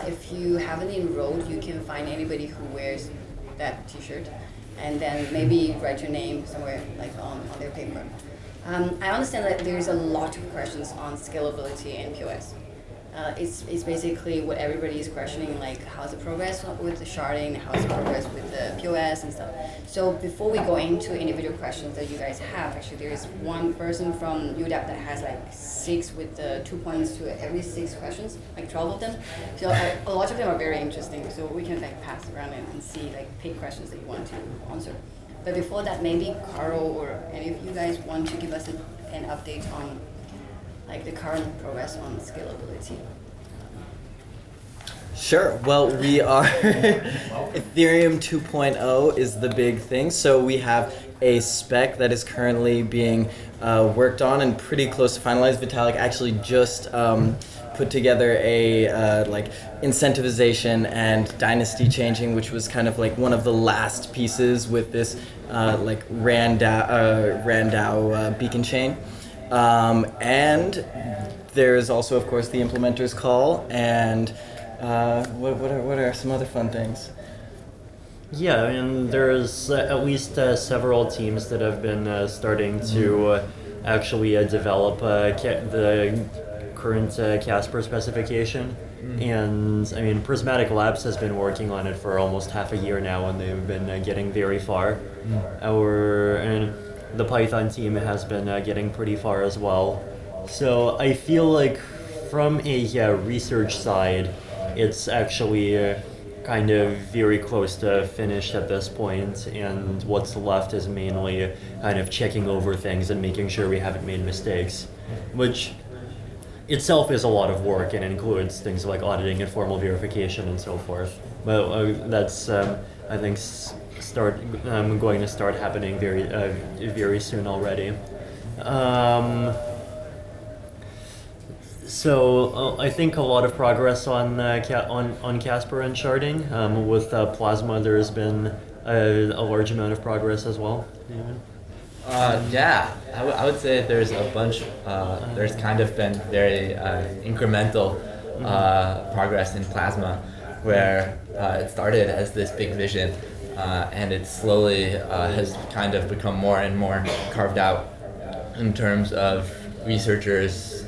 If you haven't enrolled, you can find anybody who wears that T-shirt, and then maybe write your name somewhere, like on their paper. I understand that there's a lot of questions on scalability and POS. It's basically what everybody is questioning, like how's the progress with the sharding, how's the progress with the POS and stuff. So before we go into individual questions that you guys have, actually there is one person from UDAP that has like 6 with 2 points to every 6 questions, like 12 of them. So a lot of them are very interesting, so we can like pass around and see, like pick questions that you want to answer. But before that, maybe Carl or any of you guys want to give us an update on like the current progress on scalability. Sure. Well, we are Ethereum 2.0 is the big thing. So we have a spec that is currently being worked on and pretty close to finalized. Vitalik actually just put together a like incentivization and dynasty changing, which was kind of like one of the last pieces with this like Randau beacon chain. And there's also, of course, the implementers call, and what are some other fun things? Yeah, I mean, there's at least several teams that have been starting to actually develop the current Casper specification. And I mean, Prismatic Labs has been working on it for almost half a year now, and they've been getting very far. The Python team has been getting pretty far as well. So I feel like from a research side, it's actually kind of very close to finished at this point, and what's left is mainly kind of checking over things and making sure we haven't made mistakes, which itself is a lot of work and includes things like auditing and formal verification and so forth. But that's, I think, going to start happening very soon already. So I think a lot of progress on Casper and sharding. With Plasma, there's been a large amount of progress as well. David? Yeah, I would say there's a bunch. There's kind of been very incremental progress in Plasma, where it started as this big vision, and it slowly has kind of become more and more carved out in terms of researchers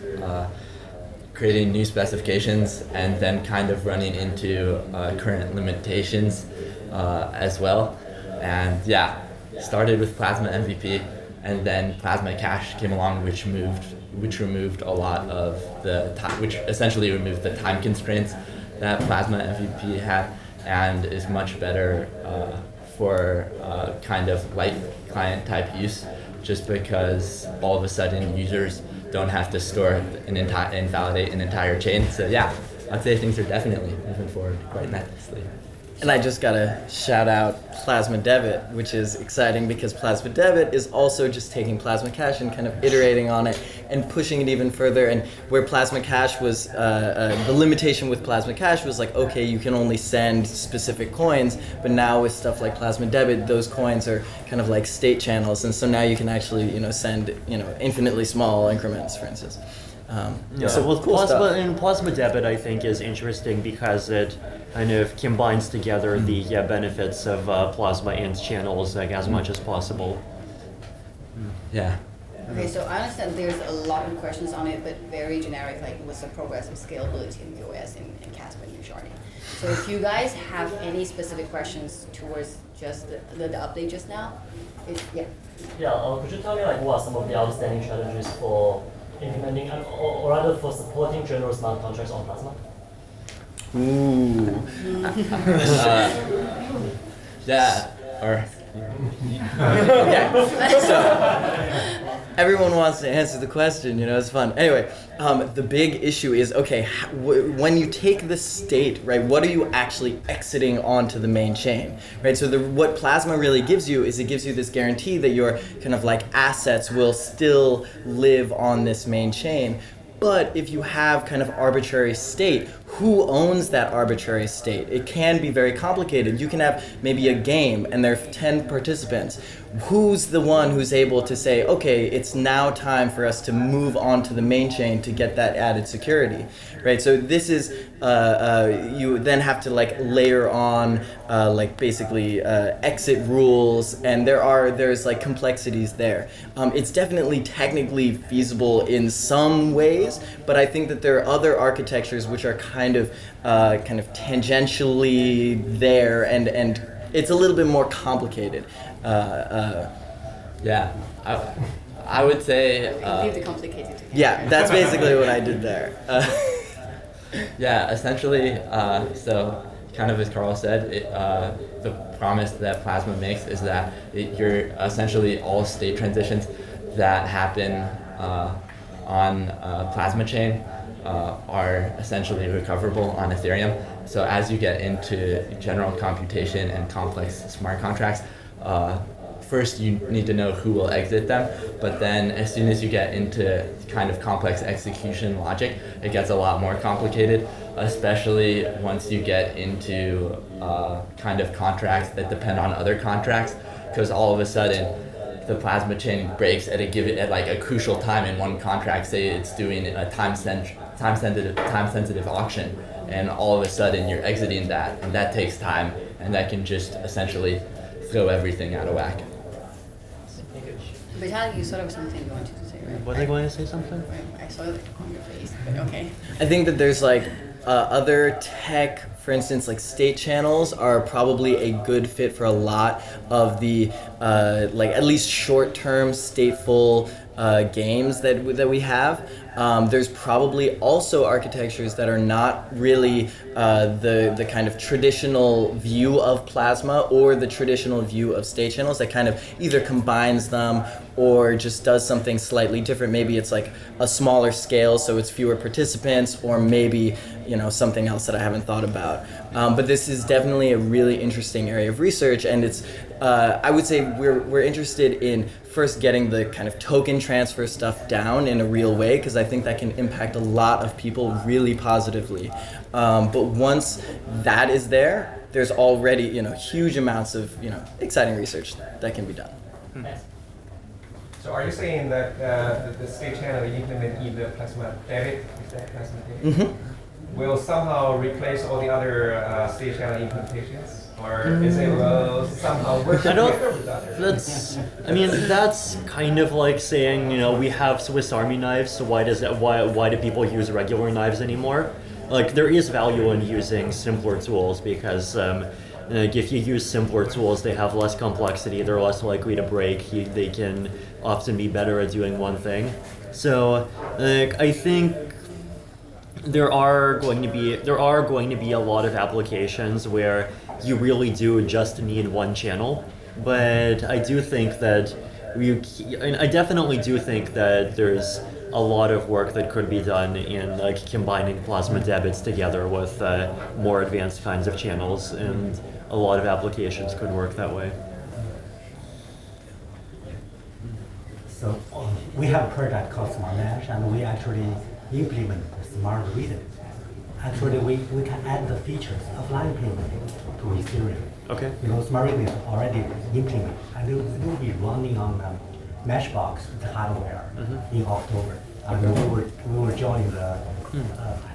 creating new specifications and then kind of running into current limitations as well. And yeah, started with Plasma MVP, and then Plasma Cache came along, which removed a lot of the time, which essentially removed the time constraints that Plasma MVP had, and is much better for kind of light client type use, just because all of a sudden users don't have to store and validate an entire chain. So yeah, I'd say things are definitely moving forward quite nicely. And I just gotta shout out Plasma Debit, which is exciting because Plasma Debit is also just taking Plasma Cache and kind of iterating on it and pushing it even further. And where Plasma Cache was, the limitation with Plasma Cache was like, okay, you can only send specific coins, but now with stuff like Plasma Debit, those coins are kind of like state channels, and so now you can actually, send, infinitely small increments, for instance. So with Plasma Debit, I think, is interesting because it kind of combines together the benefits of Plasma and channels as much as possible. Yeah. Okay, so I understand there's a lot of questions on it, but very generic, like what's the progress of scalability in POS and Casper and sharding. So if you guys have any specific questions towards just the update just now, yeah. Yeah, could you tell me what are some of the outstanding challenges for implementing, or rather for supporting general smart contracts on Plasma? Ooh. Yeah. Or. Okay. So everyone wants to answer the question. It's fun. Anyway, the big issue is, okay, when you take the state, right, what are you actually exiting onto the main chain, right? So what Plasma really gives you is it gives you this guarantee that your kind of like assets will still live on this main chain. But if you have kind of arbitrary state, who owns that arbitrary state? It can be very complicated. You can have maybe a game and there are 10 participants. who's the one who's able to say, okay, it's now time for us to move on to the main chain to get that added security, right? So this is, you then have to like layer on like basically exit rules, and there's like complexities there. It's definitely technically feasible in some ways, but I think that there are other architectures which are kind of tangentially there, and it's a little bit more complicated. Yeah, I would say. Leave the complicated. Yeah, that's basically what I did there. Yeah, essentially, so kind of as Carl said, the promise that Plasma makes is that you're essentially all state transitions that happen on Plasma chain are essentially recoverable on Ethereum. So as you get into general computation and complex smart contracts, first you need to know who will exit them, but then as soon as you get into kind of complex execution logic, it gets a lot more complicated, especially once you get into kind of contracts that depend on other contracts, because all of a sudden the Plasma chain breaks at like a crucial time in one contract. Say it's doing a time sensitive auction, and all of a sudden you're exiting that, and that takes time, and that can just essentially throw everything out of whack. Vitalik, you sort of something you wanted to say, right? Was I going to say something? I saw it on your face, but okay. I think that there's like other tech, for instance, like state channels are probably a good fit for a lot of the like at least short-term stateful games that we have. There's probably also architectures that are not really the kind of traditional view of Plasma or the traditional view of state channels that kind of either combines them or just does something slightly different. Maybe it's like a smaller scale, so it's fewer participants, or maybe something else that I haven't thought about. But this is definitely a really interesting area of research, and it's I would say we're interested in first getting the kind of token transfer stuff down in a real way, because I think that can impact a lot of people really positively. But once that is there, there's already huge amounts of exciting research that can be done. So are you saying that the state channel you implement in the Plasma debit, is that Plasma debit, will somehow replace all the other state channel implementations? Or is it will somehow work together with others? That's kind of like saying, we have Swiss Army knives, so why do people use regular knives anymore? Like, there is value in using simpler tools because if you use simpler tools, they have less complexity, they're less likely to break, they can often be better at doing one thing. So I think there are going to be a lot of applications where you really do just need one channel, but I definitely do think that there's a lot of work that could be done in combining Plasma debits together with more advanced kinds of channels, and a lot of applications could work that way. So we have a project called Smart Mesh, and we actually implement smart reading. Actually, we can add the features of line payment to Ethereum. Okay. Smart reading is already implemented, and it will be running on Meshbox, the hardware, in October. And we will join the, I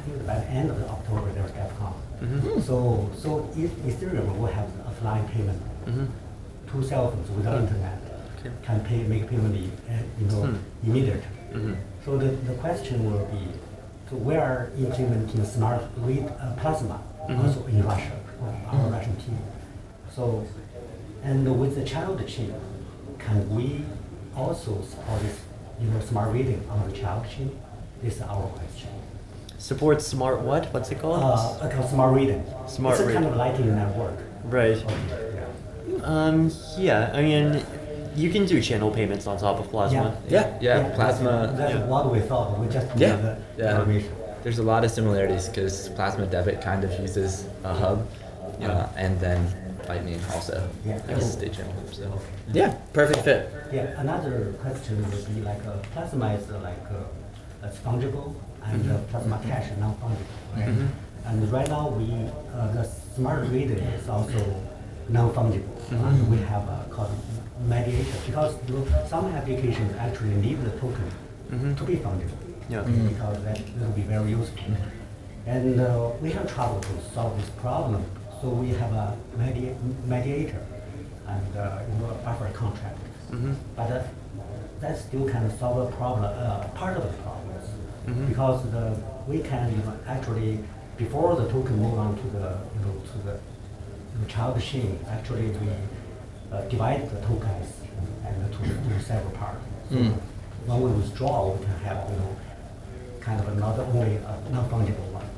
think by the end of October, there's DevCon. So if Ethereum will have offline payment, 2 cell phones without internet can make payment immediately. So the question will be, so we are implementing smart read Plasma also in Russia, our Russian team. So, and with the child chain, can we also support this, smart reading on the child chain? This is our question. Support smart what? What's it called? Smart reading. Smart it's a reading. kind of Lightning network. Right. Okay, You can do channel payments on top of Plasma. Yeah, Plasma. That's what we thought. We just need the information. There's a lot of similarities because Plasma debit kind of uses a hub, and then Lightning also has a state channel. So Yeah, perfect fit. Yeah, another question would be Plasma is it's fungible, and Plasma Cash is non-fungible, right? And right now the smart reader is also non-fungible. And we have called mediator because some applications actually need the token to be fungible. Yeah. Because that will be very useful. And we have trouble to solve this problem. So we have a mediator and a buffer contract. But that still can solve a problem, part of the problems. Because we can actually, before the token move on to the child chain, actually we divide the tokens and to several parts. So when we withdraw, we can have kind of another only non-fungible one.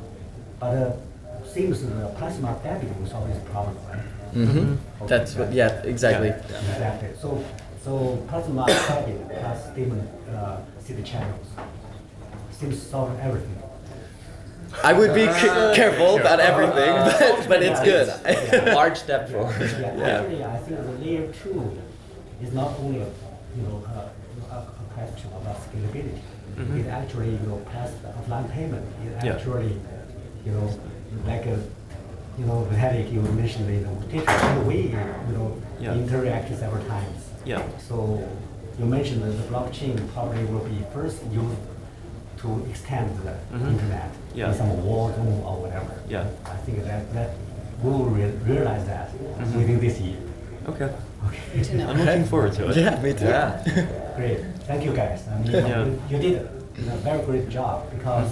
But seems the plasma debit will solve this problem, right? Okay, That's what. Yeah, exactly. Exactly. So plasma debit plus statement city channels seems to solve everything. I would be careful about everything, but it's good. Large step forward. Actually, I think the layer 2 is not only a question about scalability. It actually plus the offline payment. It actually like Vitalik, you mentioned in the way interact several times. Yeah. So you mentioned that the blockchain probably will be first used to extend the internet in some war zone or whatever. Yeah. I think that we will realize that within this year. Okay. Good to know. I'm looking forward to it. Yeah, me too. Great. Thank you guys. I mean, you did a very great job because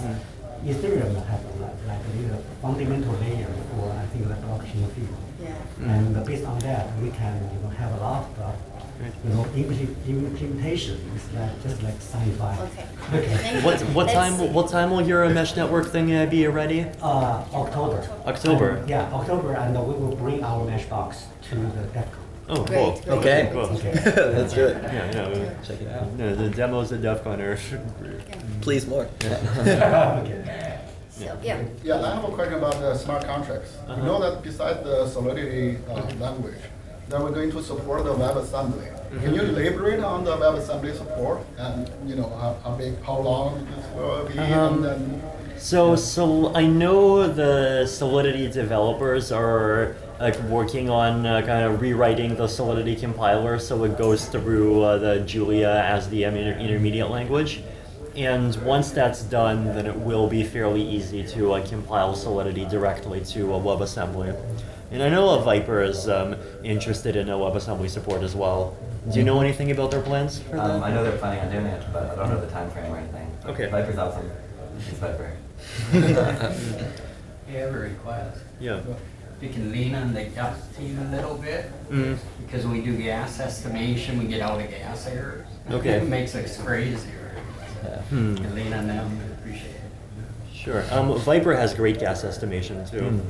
Ethereum has like a fundamental layer for I think the blockchain field. Yeah. And based on that, we can have a lot of implementations that just like sci-fi. Okay. Thank you. What time will your mesh network thing be ready? October. October. And, October, and we will bring our mesh box to the DevCon. Oh, Great, cool. great. Okay. Cool. Let's do it. Yeah, Check it out. the demos at DEF CON are Please more. Okay. So, yeah. Yeah, I have a question about the smart contracts. You know that besides the Solidity language, that we're going to support the WebAssembly. Can you elaborate on the WebAssembly support and how big, how long this will be, and then? So I know the Solidity developers are working on kind of rewriting the Solidity compiler so it goes through the Julia as the intermediate language. And once that's done, then it will be fairly easy to compile Solidity directly to a WebAssembly. And I know Viper is interested in a WebAssembly support as well. Do you know anything about their plans for that? I know they're planning on doing it, but I don't know the time frame or anything. Okay. Viper's awesome. It's Viper. We have a request. Yeah. We can lean on the gas team a little bit, because when we do gas estimation, we get all the gas errors. Okay. It makes us crazier. You can lean on them, we appreciate it. Sure. Viper has great gas estimation too.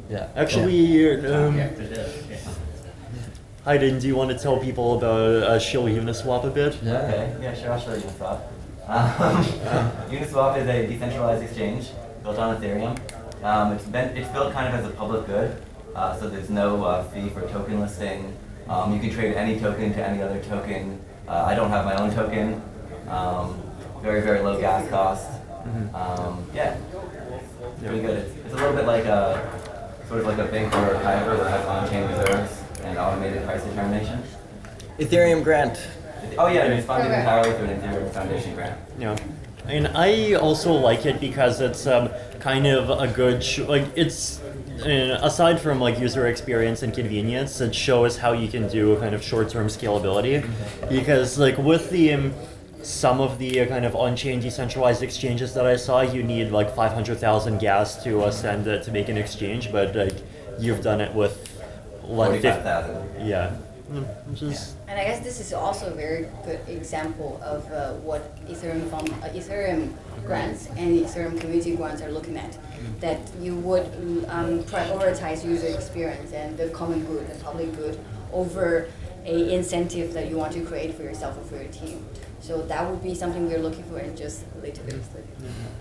Yeah. Actually, After this, yeah. Hayden, do you want to tell people about Shield Uniswap a bit? Yeah. Okay, yeah, sure, I'll show you Uniswap. Uniswap is a decentralized exchange built on Ethereum. It's built kind of as a public good, so there's no fee for token listing. You can trade any token to any other token. I don't have my own token. Very, very low gas cost. Yeah, pretty good. It's a little bit like sort of like a bank or a Kyber that has on-chain reserves and automated price determination. Ethereum grant. Oh yeah, it's funded entirely through an Ethereum Foundation grant. Yeah. And I also like it because it's kind of a good, it's, aside from user experience and convenience, it shows how you can do kind of short-term scalability. Because with the, some of the kind of on-chain decentralized exchanges that I saw, you need 500,000 gas to send to make an exchange, but you've done it with 45,000. Yeah. Which is, And I guess this is also a very good example of what Ethereum grants and Ethereum community grants are looking at. That you would prioritize user experience and the common good, the public good, over a incentive that you want to create for yourself or for your team. So that would be something we're looking for in just a little bit.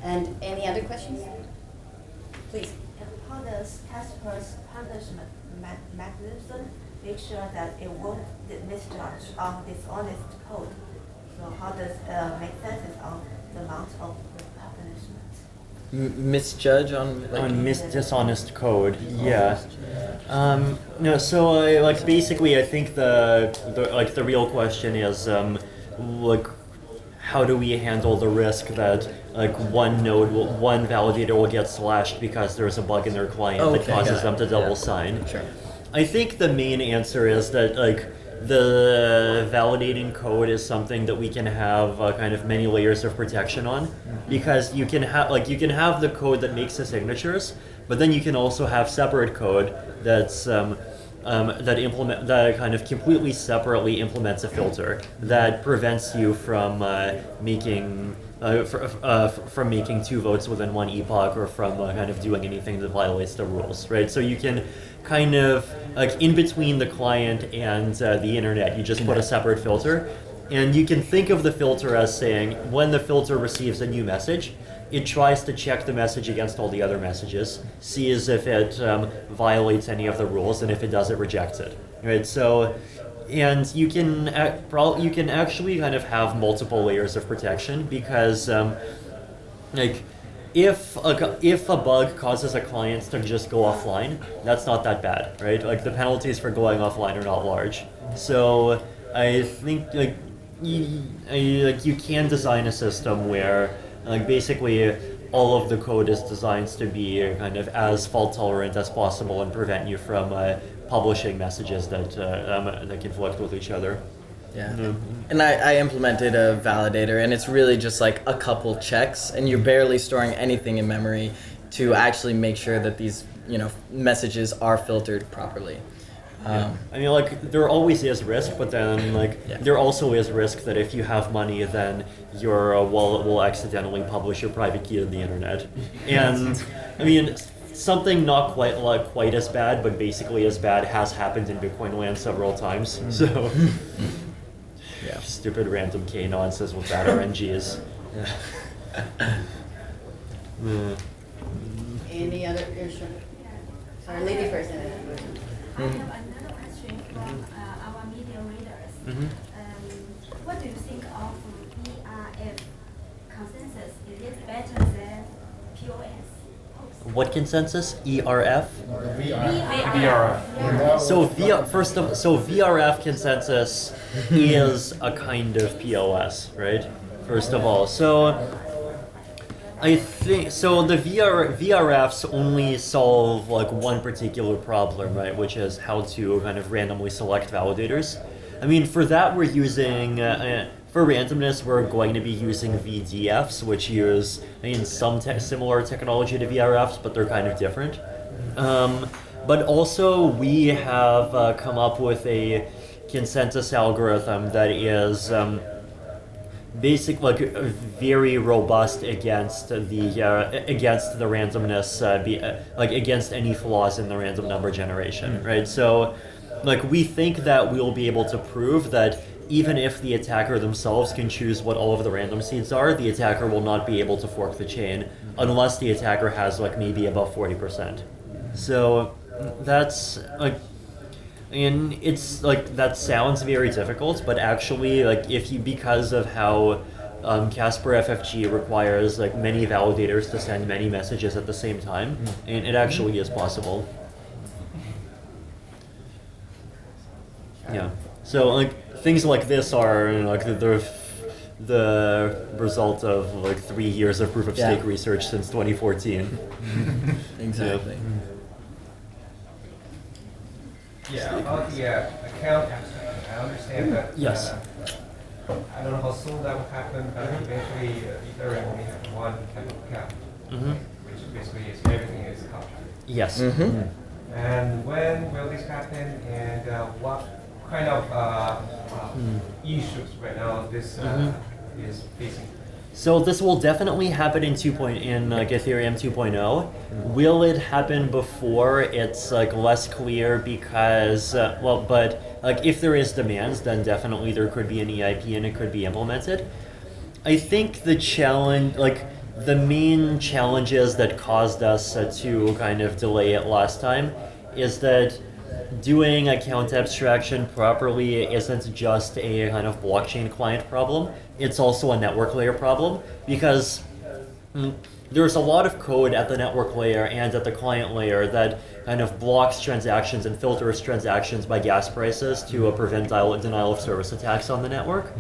And any other questions? Please. And how does Casper's punishment mechanism make sure that it won't misjudge on dishonest code? So how does it make sense on the amount of punishment? Misjudge on dishonest code, yeah. No, so like basically, I think the real question is like how do we handle the risk that like one validator will get slashed because there's a bug in their client that causes them to double sign. Sure. I think the main answer is that like the validating code is something that we can have kind of many layers of protection on, because you can have the code that makes the signatures, but then you can also have separate code that's that kind of completely separately implements a filter that prevents you from making two votes within one epoch, or from kind of doing anything that violates the rules, right? So you can kind of like in between the client and the internet, you just put a separate filter, and you can think of the filter as saying when the filter receives a new message, it tries to check the message against all the other messages, sees if it violates any of the rules, and if it does, it rejects it, right? So, and you can actually kind of have multiple layers of protection, because like if a bug causes a client to just go offline, that's not that bad, right? Like the penalties for going offline are not large. So I think like you can design a system where like basically all of the code is designed to be kind of as fault tolerant as possible and prevent you from publishing messages that conflict with each other. Yeah. And I implemented a validator, and it's really just like a couple checks, and you're barely storing anything in memory to actually make sure that these messages are filtered properly. I mean, like, there always is risk, but then, like, there also is risk that if you have money, then your wallet will accidentally publish your private key to the internet. And, I mean, something not quite as bad, but basically as bad has happened in Bitcoin land several times. So, yeah, stupid random K nonsense with bad RNGs. Any other question? Sorry, lady first. And then I have another question from our media readers. What do you think of VRF consensus? Is it better than POS? What consensus? ERF? VRF. So VRF consensus is a kind of POS, right? First of all, so I think so. The VRFs only solve like one particular problem, right? Which is how to kind of randomly select validators. I mean, for that we're using for randomness we're going to be using VDFs, which use some similar technology to VRFs, but they're kind of different. But also we have come up with a consensus algorithm that is very robust against the randomness, against any flaws in the random number generation, right? So, like, we think that we'll be able to prove that even if the attacker themselves can choose what all of the random seeds are, the attacker will not be able to fork the chain unless the attacker has like maybe above 40%. So that's like. And it's like that sounds very difficult, but actually, like because of how Casper FFG requires like many validators to send many messages at the same time, and it actually is possible. Yeah. So like things like this are like the result of like 3 years of proof of stake research since 2014. Exactly. Yeah, about the account abstraction, I understand that. Yes. I don't know how soon that will happen, but eventually Ethereum only have one type of account, which basically is everything is contract. Yes. And when will this happen, and what kind of issues right now this is facing? So this will definitely happen in Ethereum 2.0. Will it happen before? It's like less clear because but like if there is demand, then definitely there could be an EIP and it could be implemented. I think the main challenges that caused us to kind of delay it last time is that doing account abstraction properly isn't just a kind of blockchain client problem. It's also a network layer problem, because there's a lot of code at the network layer and at the client layer that kind of blocks transactions and filters transactions by gas prices to prevent denial of service attacks on the network.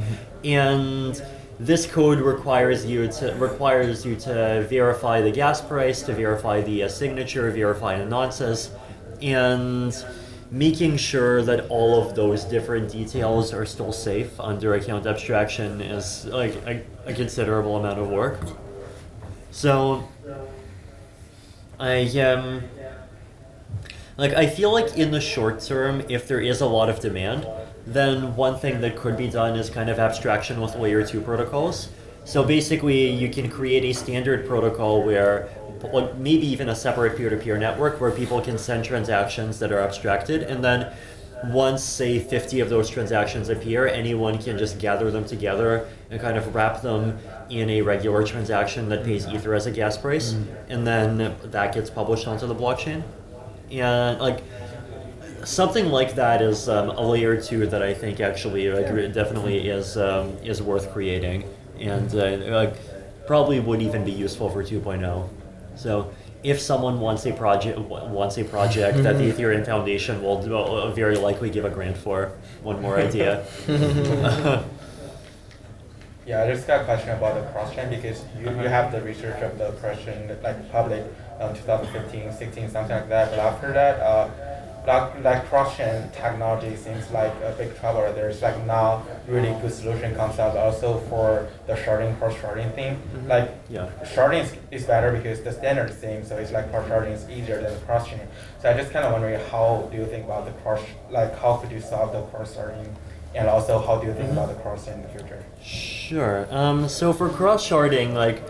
And this code requires you to verify the gas price, to verify the signature, verify the nonces, and making sure that all of those different details are still safe under account abstraction is like a considerable amount of work. So I feel like in the short term, if there is a lot of demand, then one thing that could be done is kind of abstraction with layer 2 protocols. So basically you can create a standard protocol where, like, maybe even a separate peer-to-peer network where people can send transactions that are abstracted, and then once, say, 50 of those transactions appear, anyone can just gather them together and kind of wrap them in a regular transaction that pays Ether as a gas price, and then that gets published onto the blockchain. And like something like that is a layer 2 that I think actually definitely is worth creating, and probably would even be useful for 2.0. So if someone wants a project that the Ethereum Foundation will very likely give a grant for, one more idea. Yeah, I just got a question about the cross-chain, because you have the research of the question like public 2015, 16, something like that. But after that, like cross-chain technology seems like a big trouble. There's like now really good solution comes out also for the sharding, cross-sharding thing. Like sharding is better because the standard thing, so it's like cross-sharding is easier than the cross-chain. So I just kind of wondering, how do you think about the how could you solve the cross-sharding? And also, how do you think about the cross-chain in the future? Sure. So for cross-sharding, like,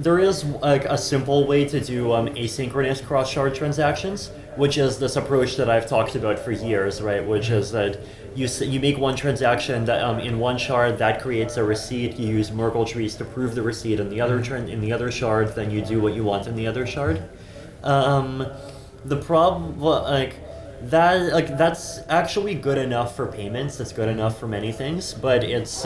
there is like a simple way to do asynchronous cross-shard transactions, which is this approach that I've talked about for years, right? Which is that you make one transaction that in one shard that creates a receipt. You use Merkle trees to prove the receipt in the other in the other shard. Then you do what you want in the other shard. The problem, that's actually good enough for payments. It's good enough for many things, but it's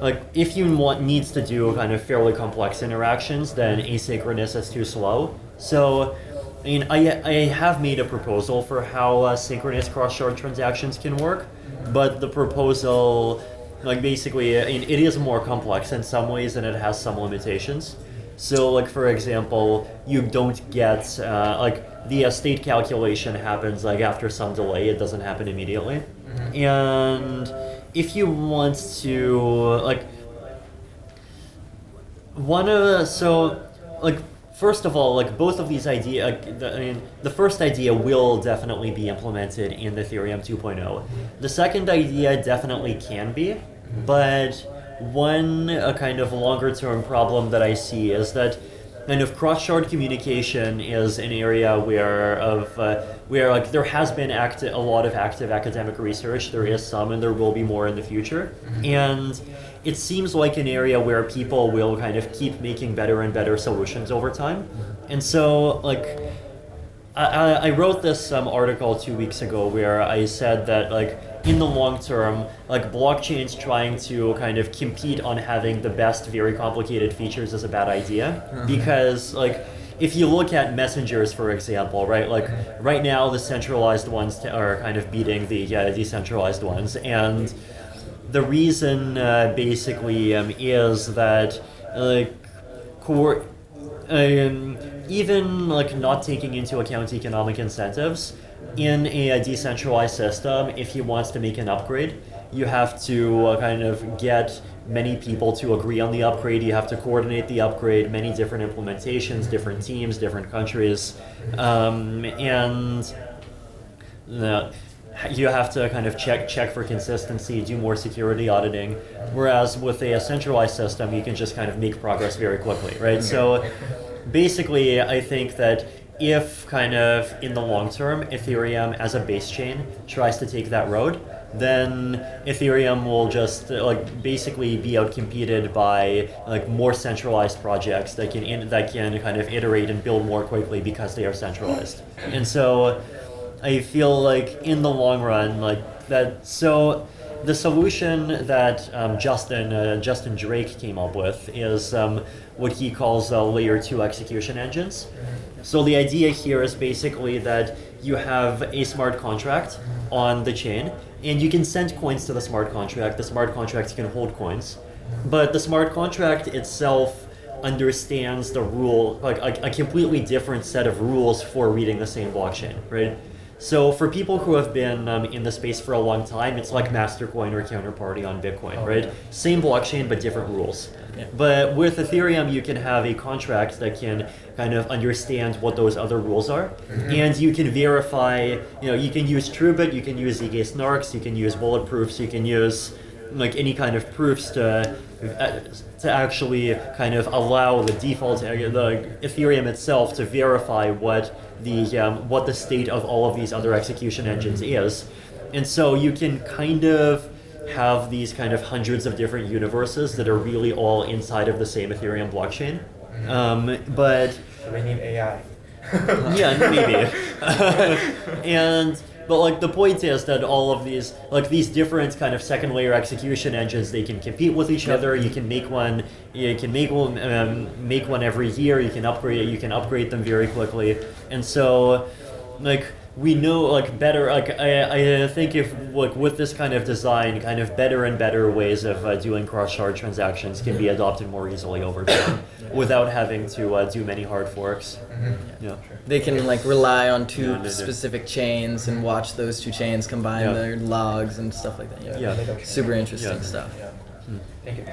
like if you needs to do kind of fairly complex interactions, then asynchronous is too slow. So, I mean, I have made a proposal for how synchronous cross-shard transactions can work, but the proposal, like, basically, I mean, it is more complex in some ways and it has some limitations. So, like, for example, you don't get the state calculation happens like after some delay. It doesn't happen immediately. And if you want to first of all, like, both of these ideas, the first idea will definitely be implemented in Ethereum 2.0. The second idea definitely can be, but one kind of longer term problem that I see is that kind of cross-shard communication is an area where like there has been a lot of active academic research. There is some, and there will be more in the future. And it seems like an area where people will kind of keep making better and better solutions over time. And so, like, I wrote this article 2 weeks ago where I said that, like, in the long term, like, blockchains trying to kind of compete on having the best very complicated features is a bad idea. Because, like, if you look at messengers, for example, right, like, right now the centralized ones are kind of beating the decentralized ones. And the reason basically is that, like, even like not taking into account economic incentives, in a decentralized system, if he wants to make an upgrade, you have to kind of get many people to agree on the upgrade. You have to coordinate the upgrade, many different implementations, different teams, different countries, and you have to kind of check for consistency, do more security auditing. Whereas with a centralized system, you can just kind of make progress very quickly, right? So basically, I think that if kind of in the long term, Ethereum as a base chain tries to take that road, then Ethereum will just like basically be outcompeted by like more centralized projects that can kind of iterate and build more quickly because they are centralized. And so I feel like in the long run, like that, so the solution that Justin Drake came up with is what he calls layer 2 execution engines. So the idea here is basically that you have a smart contract on the chain, and you can send coins to the smart contract. The smart contract can hold coins, but the smart contract itself understands the rule, like a completely different set of rules for reading the same blockchain, right? So for people who have been in the space for a long time, it's like Mastercoin or Counterparty on Bitcoin, right? Same blockchain, but different rules. Yeah. But with Ethereum, you can have a contract that can kind of understand what those other rules are. And you can verify, you can use TrueBit, you can use ZK snarks, you can use bulletproofs, you can use like any kind of proofs to actually kind of allow the default, the Ethereum itself to verify what the state of all of these other execution engines is. And so you can kind of have these kind of hundreds of different universes that are really all inside of the same Ethereum blockchain. But So we need AI. yeah, maybe. But like the point is that all of these different kind of second layer execution engines, they can compete with each other. You can make one. You can make one every year. You can upgrade them very quickly. And so, like we know, like better. Like I think if like with this kind of design, kind of better and better ways of doing cross-shard transactions can be adopted more easily over time, without having to do many hard forks. Yeah. They can like rely on two specific chains and watch those two chains combine their logs and stuff like that. Yeah. Super interesting stuff. Thank you.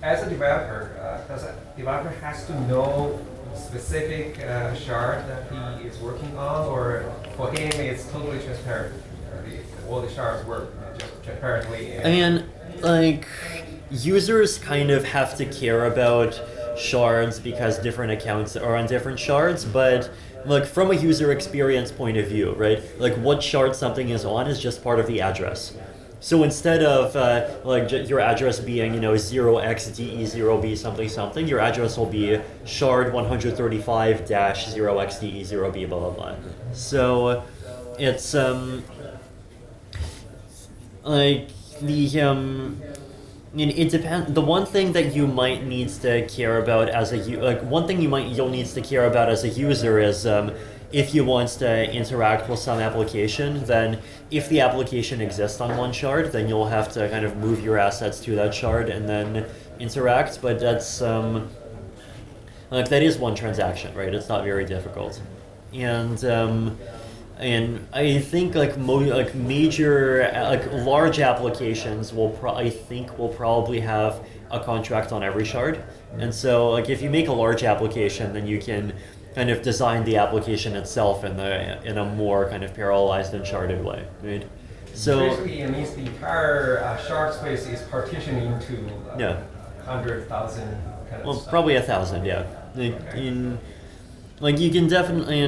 As a developer, does a developer has to know specific shard that he is working on, or for him it's totally transparent? All the shards work just transparently. I mean, like users kind of have to care about shards because different accounts are on different shards, but like from a user experience point of view, right? Like what shard something is on is just part of the address. So instead of your address being 0xDE0B something something, your address will be shard 135-0xDE0B blah blah blah. So it's like it depends. The one thing that you might need to care about as you'll need to care about as a user is if you want to interact with some application, then if the application exists on one shard, then you'll have to kind of move your assets to that shard and then interact. But that's that is one transaction, right? It's not very difficult, and I think major large applications will probably have a contract on every shard. And so if you make a large application, then you can kind of design the application itself in a more kind of parallelized and sharded way, right? So basically it means the entire shard space is partitioned into 100,000 kind of stuff. Probably 1,000, yeah. You can definitely,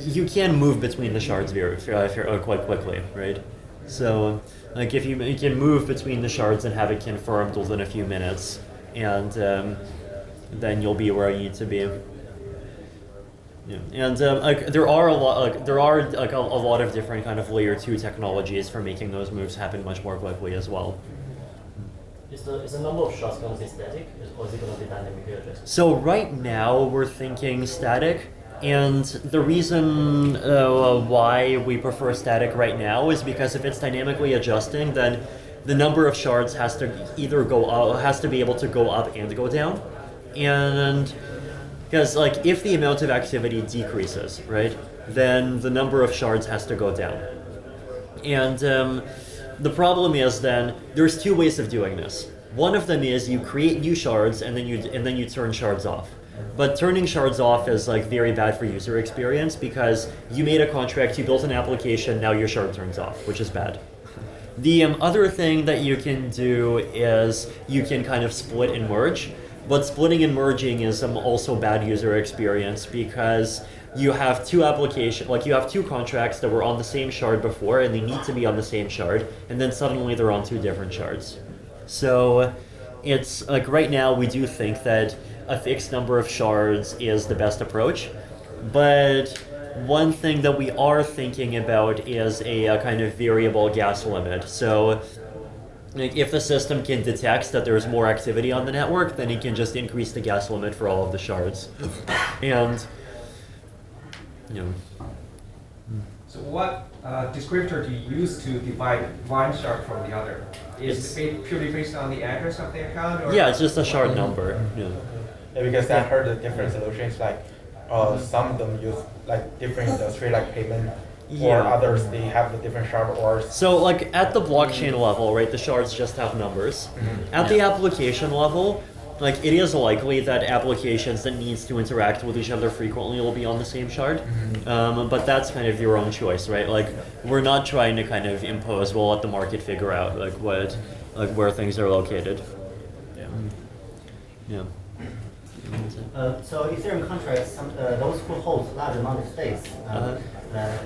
you can move between the shards quite quickly, right? So, if you can move between the shards and have it confirmed within a few minutes, and then you'll be where you need to be. Yeah. And there are a lot of different kind of layer 2 technologies for making those moves happen much more quickly as well. Is the number of shards going to be static, or is it going to be dynamically adjusted? So right now we're thinking static, and the reason why we prefer static right now is because if it's dynamically adjusting, then the number of shards has to either be able to go up and go down, and because if the amount of activity decreases, right, then the number of shards has to go down, and the problem is then there's two ways of doing this. One of them is you create new shards and then you turn shards off. But turning shards off is very bad for user experience because you made a contract, you built an application, now your shard turns off, which is bad. The other thing that you can do is you can kind of split and merge, but splitting and merging is also bad user experience because you have two you have two contracts that were on the same shard before and they need to be on the same shard, and then suddenly they're on two different shards. So it's right now we do think that a fixed number of shards is the best approach, but one thing that we are thinking about is a kind of variable gas limit. So like if the system can detect that there's more activity on the network, then it can just increase the gas limit for all of the shards. And So what descriptor do you use to divide one shard from the other? Is it purely based on the address of the account? Or yeah, it's just a shard number. Yeah. Yeah, because I heard the different solutions, like some of them use like different industry, like payment, or others they have the different shard or. So like at the blockchain level, right, the shards just have numbers. At the application level, like it is likely that applications that needs to interact with each other frequently will be on the same shard. But that's kind of your own choice, right? Like we're not trying to kind of impose. We'll let the market figure out like where things are located. Yeah. So Ethereum contracts, those who hold large amount of space,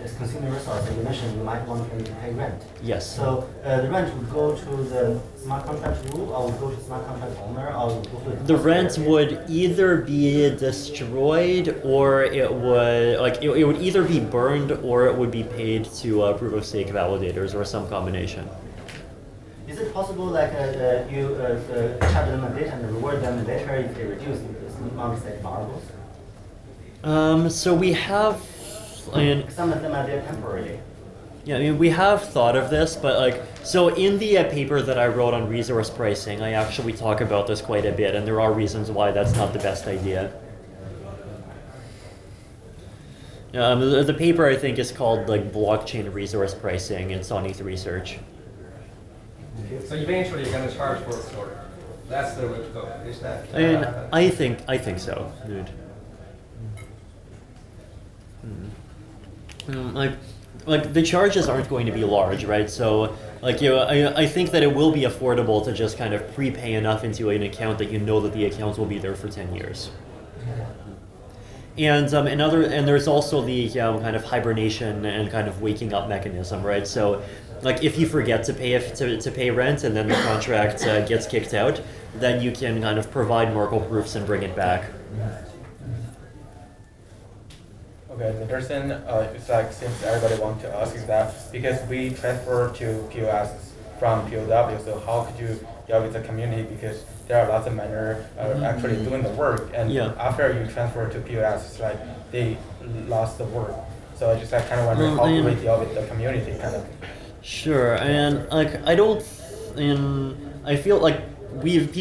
is consuming resources. You mentioned you might want them to pay rent. Yes. So the rent would go to the smart contract rule, or would go to the smart contract owner, or would go to the rent would either be destroyed, or it would it would either be burned, or it would be paid to proof of stake validators, or some combination. Is it possible, like you charge them a bit and reward them later if they reduce the amount of stake variables? So we have. Some of them are there temporarily. Yeah, I mean, we have thought of this, but like, so in the paper that I wrote on resource pricing, I actually talk about this quite a bit, and there are reasons why that's not the best idea. The paper, I think, is called like blockchain resource pricing. It's on ETH Research. So eventually you're going to charge for storage. That's the way to go. Is that? I think so, dude. Like the charges aren't going to be large, right? So like I think that it will be affordable to just kind of prepay enough into an account that you know that the account will be there for 10 years. And there's also the kind of hibernation and kind of waking up mechanism, right? So like if you forget to pay rent and then the contract gets kicked out, then you can kind of provide Merkle proofs and bring it back. Okay, the person, it's like since everybody wants to ask is that because we transfer to POS from POW, so how could you deal with the community, because there are lots of miners actually doing the work, and after you transfer to POS, it's like they lost the work. So I just like kind of wondering how do we deal with the community kind of. Sure, and like I feel like we've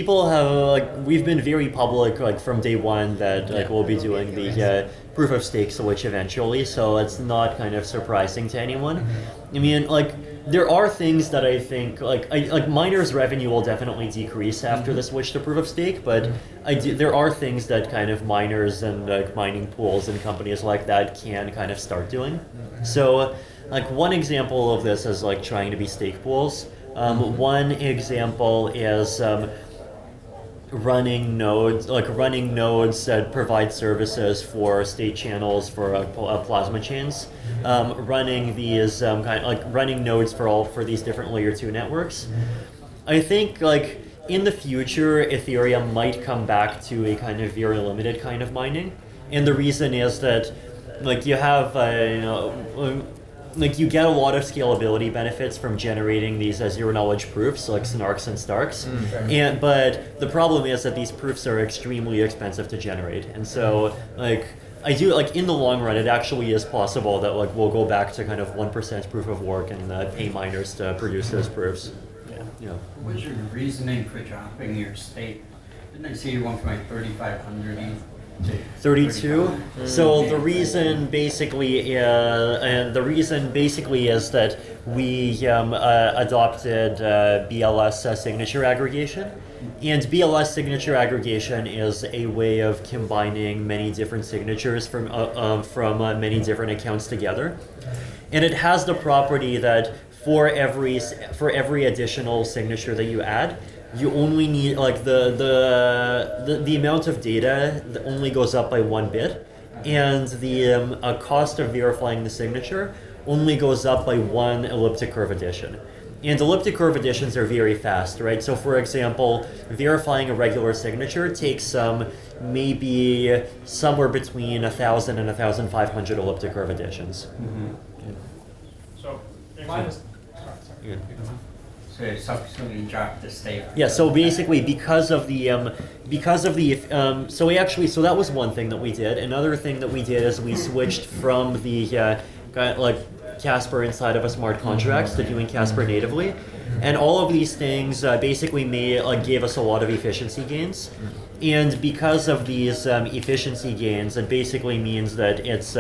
been very public like from day one that like we'll be doing the proof of stake switch eventually, so it's not kind of surprising to anyone. I mean, like there are things that I think like miners' revenue will definitely decrease after the switch to proof of stake, but there are things that kind of miners and like mining pools and companies like that can kind of start doing. So like one example of this is like trying to be stake pools. One example is running nodes that provide services for state channels for plasma chains, running these running nodes for these different layer 2 networks. I think like in the future Ethereum might come back to a kind of very limited kind of mining, and the reason is that like you have like you get a lot of scalability benefits from generating these zero knowledge proofs like Snarks and Starks, but the problem is that these proofs are extremely expensive to generate, and so like I do like in the long run it actually is possible that like we'll go back to kind of 1% proof of work and pay miners to produce those proofs. What was your reasoning for dropping your stake? Didn't I see you went from like 3,500 ETH? 32. So the reason basically is that we adopted BLS signature aggregation, and BLS signature aggregation is a way of combining many different signatures from many different accounts together, and it has the property that for every additional signature that you add, you only need like the amount of data that only goes up by 1 bit, and the cost of verifying the signature only goes up by 1 elliptic curve addition. And elliptic curve additions are very fast, right? So for example, verifying a regular signature takes maybe somewhere between 1,000 and 1,500 elliptic curve additions. So if I So it subsequently dropped the state. Yeah, so basically because of the so that was one thing that we did. Another thing that we did is we switched from the like Casper inside of a smart contracts to doing Casper natively, and all of these things basically gave us a lot of efficiency gains. And because of these efficiency gains, it basically means that it's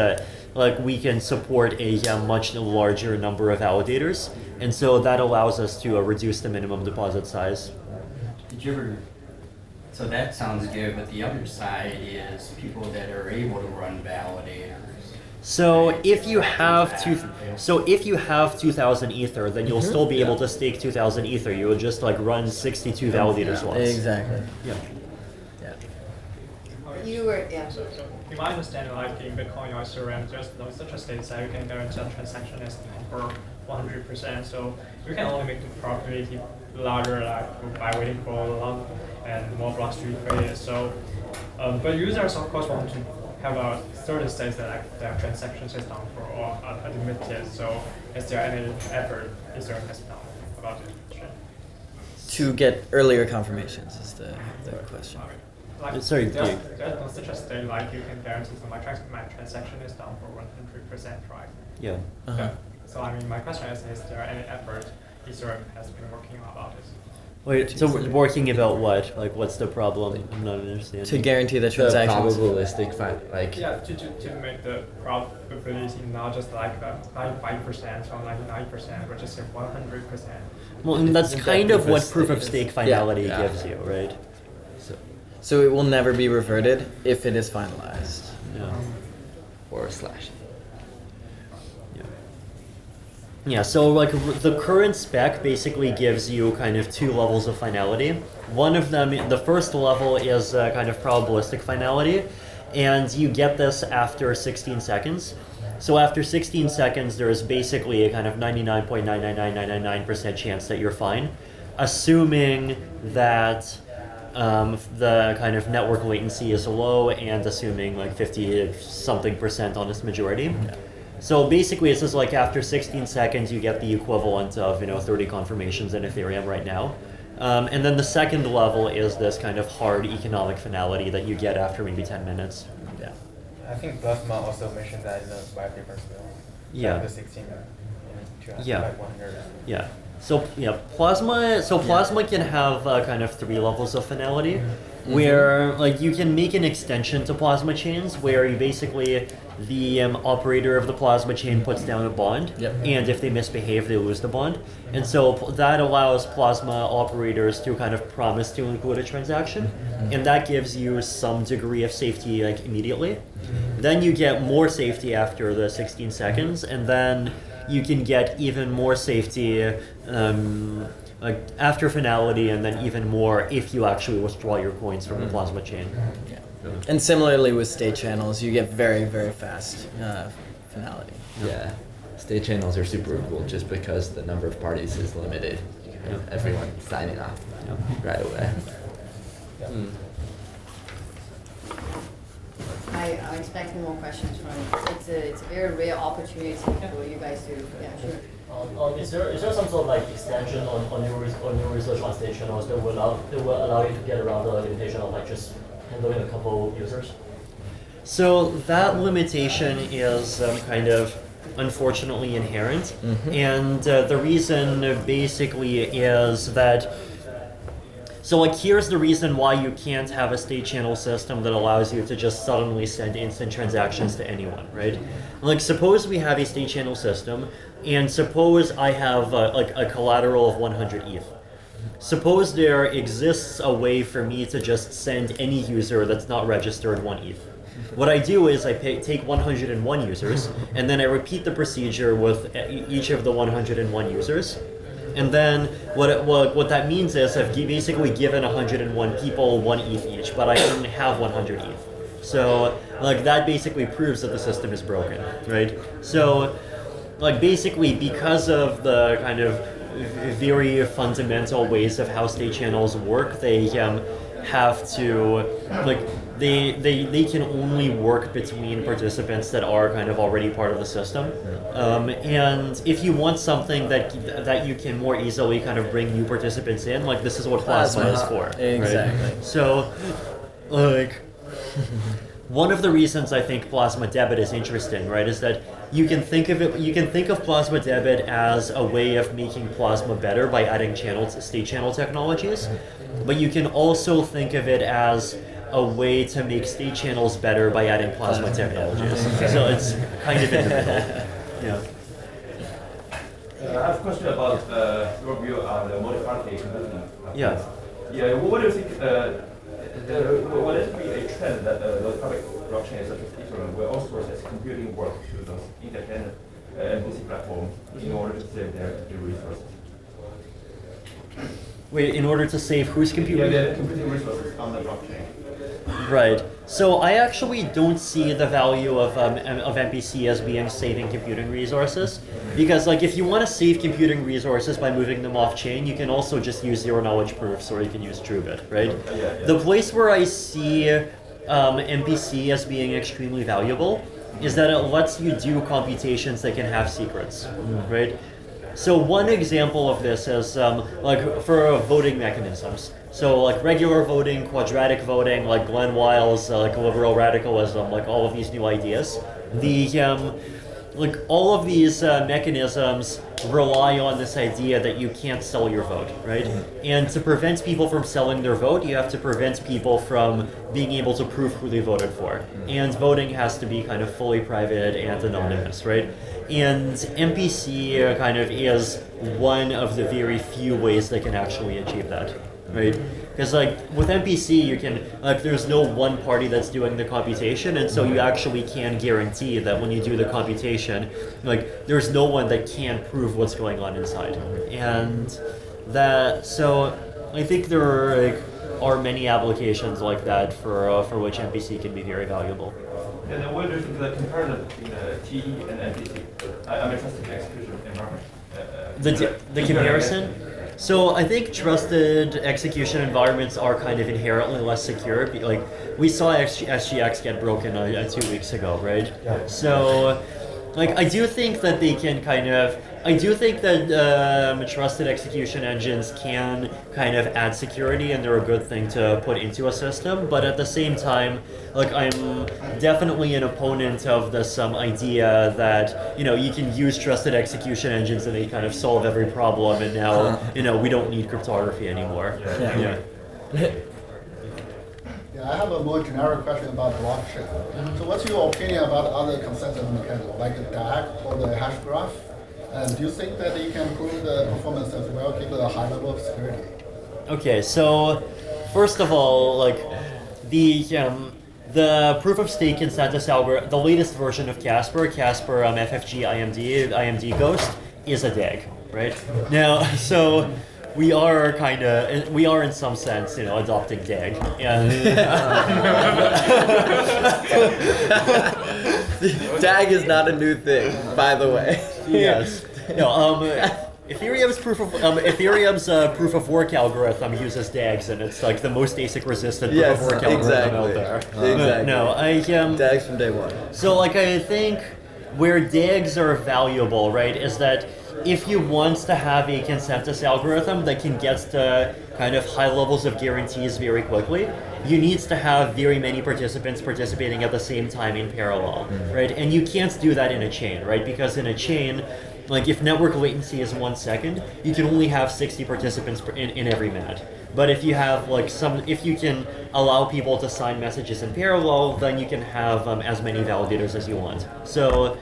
like we can support a much larger number of validators, and so that allows us to reduce the minimum deposit size. Did you ever? So that sounds good, but the other side is people that are able to run validators. So if you have 2,000 ether, then you'll still be able to stake 2,000 ether. You will just like run 62 validator slots. Exactly. Yeah. You were, yeah. So in my understanding, like in Bitcoin or Ethereum, there's no such a state that you can guarantee a transaction is for 100%. So you can only make the probability larger, like by waiting for a long and more blocks to be created. So, but users of course want to have a certain states that like their transaction system for or are limited. So, is there any effort Ethereum has done about it? To get earlier confirmations is the question. Like, Sorry, there's no such a state like you can guarantee that my transaction is done for 100%, right? Yeah. Okay. So I mean, my question is there any effort Ethereum has been working on about this? Wait, so we're working about what? Like, what's the problem? I'm not understanding. To guarantee the transactions. Probabilistic like. Yeah, to make the probability not just like 95% or 99%, but just 100%. Well, and that's kind of what proof of stake finality gives you, right? So it will never be reverted if it is finalized. Yeah. Or slash. Yeah, so like the current spec basically gives you kind of two levels of finality. One of them, the first level is kind of probabilistic finality, and you get this after 16 seconds. So after 16 seconds, there is basically a kind of 99.99999% chance that you're fine, assuming that the kind of network latency is low and assuming like 50-something% honest majority. Yeah. So basically it's just like after 16 seconds you get the equivalent of 30 confirmations in Ethereum right now. And then the second level is this kind of hard economic finality that you get after maybe 10 minutes. Yeah. I think Plasma also mentioned that in the white paper as well. Yeah. Like the 16 yeah. like 100. Yeah. So yeah, Plasma can have kind of three levels of finality, where like you can make an extension to Plasma chains where you basically the operator of the Plasma chain puts down a bond, and if they misbehave, they lose the bond, and so that allows Plasma operators to kind of promise to include a transaction, and that gives you some degree of safety like immediately. Then you get more safety after the 16 seconds, and then you can get even more safety like after finality, and then even more if you actually withdraw your coins from the Plasma chain. Yeah. And similarly with state channels, you get very, very fast finality. Yeah. State channels are super cool just because the number of parties is limited. Everyone signing off right away. I'm expecting more questions from. It's a very rare opportunity for you guys to. Yeah, sure. Is there some sort of like extension on your research on state channels that will allow you to get around the limitation of like just handling a couple users? So that limitation is kind of unfortunately inherent, and the reason basically is that. So like here's the reason why you can't have a state channel system that allows you to just suddenly send instant transactions to anyone, right? Like suppose we have a state channel system, and suppose I have like a collateral of 100 ETH. Suppose there exists a way for me to just send any user that's not registered 1 ETH. What I do is I take 101 users, and then I repeat the procedure with each of the 101 users. And then what that means is I've basically given 101 people 1 ETH each, but I only have 100 ETH. So like that basically proves that the system is broken, right? So like basically because of the kind of very fundamental ways of how state channels work, they have to like they can only work between participants that are kind of already part of the system. And if you want something that you can more easily kind of bring new participants in, like this is what Plasma is for. Exactly. Right? So, like, one of the reasons I think Plasma Debit is interesting, right, is that you can think of Plasma Debit as a way of making Plasma better by adding state channel technologies, but you can also think of it as a way to make state channels better by adding Plasma technologies. So it's kind of in the middle. Yeah. I have a question about your view on the multi-party computing. Yeah. Yeah. What do you think? Will it be a trend that the public blockchain such as Ethereum will outsource its computing work to those independent MPC platforms in order to save their resources? Wait, in order to save whose computing? Yeah, the computing resources on the blockchain. Right. So I actually don't see the value of MPC as being saving computing resources, because like if you want to save computing resources by moving them off chain, you can also just use zero knowledge proofs, or you can use TrueBit, right? The place where I see MPC as being extremely valuable is that it lets you do computations that can have secrets, right? So one example of this is like for voting mechanisms. So like regular voting, quadratic voting, like Glenn Wiles, like liberal radicalism, like all of these new ideas. Like all of these mechanisms rely on this idea that you can't sell your vote, right? And to prevent people from selling their vote, you have to prevent people from being able to prove who they voted for. And voting has to be kind of fully private and anonymous, right? And MPC kind of is one of the very few ways they can actually achieve that, right? Because like with MPC, you can there's no one party that's doing the computation, and so you actually can guarantee that when you do the computation, like there's no one that can prove what's going on inside. And that so I think there are many applications like that for which MPC can be very valuable. And then what do you think the comparison between TE and MPC? I'm interested in execution environment. The comparison? So I think trusted execution environments are kind of inherently less secure. Like we saw SGX get broken 2 weeks ago, right? Yeah. So like I do think that they can I do think that trusted execution engines can kind of add security, and they're a good thing to put into a system. But at the same time, like I'm definitely an opponent of this idea that you can use trusted execution engines and they kind of solve every problem, and now we don't need cryptography anymore. Yeah. Yeah, I have a more generic question about blockchain. So what's your opinion about other consensus mechanisms like the DAG or the hash graph? And do you think that you can improve the performance as well, keep a high level of security? Okay, so first of all, like the proof of stake consensus algorithm, the latest version of Casper FFG IMD Ghost is a DAG, right? Now, so we are in some sense, adopting DAG. DAG is not a new thing, by the way. Yes. Ethereum's proof of work algorithm uses DAGs, and it's like the most ASIC resistant proof of work algorithm out there. Exactly. DAGs from day one. So like I think where DAGs are valuable, right, is that if you want to have a consensus algorithm that can get to kind of high levels of guarantees very quickly, you need to have very many participants participating at the same time in parallel, right? And you can't do that in a chain, right? Because in a chain, like if network latency is 1 second, you can only have 60 participants in every minute. But if you have if you can allow people to sign messages in parallel, then you can have as many validators as you want. So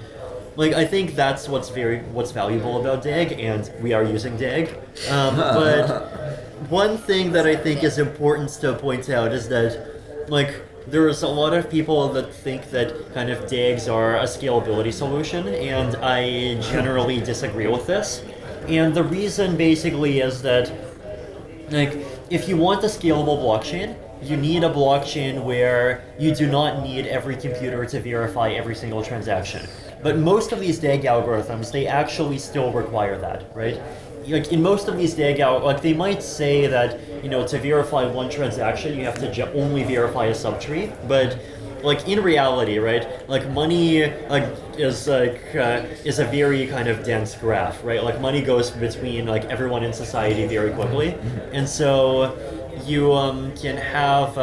like I think that's what's valuable about DAG, and we are using DAG. But one thing that I think is important to point out is that like there's a lot of people that think that kind of DAGs are a scalability solution, and I generally disagree with this. And the reason basically is that like if you want a scalable blockchain, you need a blockchain where you do not need every computer to verify every single transaction. But most of these DAG algorithms, they actually still require that, right? like in most of these DAO, like they might say that, you know, to verify one transaction, you have to only verify a subtree, but like in reality, right? Like money is a very kind of dense graph, right? Like money goes between like everyone in society very quickly, and so you can have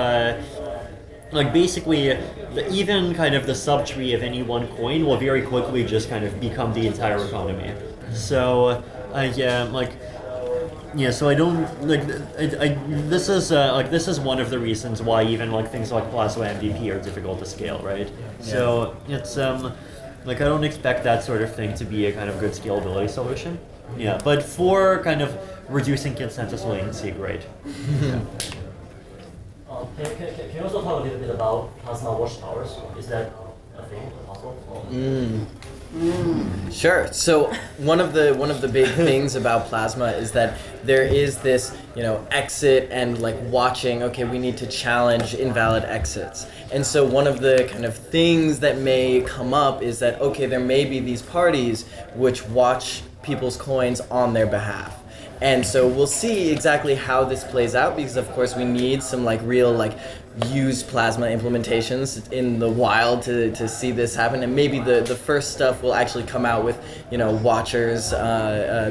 like basically even kind of the subtree of any one coin will very quickly just kind of become the entire economy. So so I don't like this is one of the reasons why even like things like Plasma MVP are difficult to scale, right? Yeah. So it's like I don't expect that sort of thing to be a kind of good scalability solution. Yeah, but for kind of reducing consensus latency, great. Yeah. Can you also talk a little bit about Plasma watchtowers? Is that a thing possible? Sure. So one of the big things about Plasma is that there is this, you know, exit and like watching, okay, we need to challenge invalid exits. And so one of the kind of things that may come up is that, okay, there may be these parties which watch people's coins on their behalf. And so we'll see exactly how this plays out, because of course we need some like real like used Plasma implementations in the wild to see this happen, and maybe the first stuff will actually come out with, you know, watchers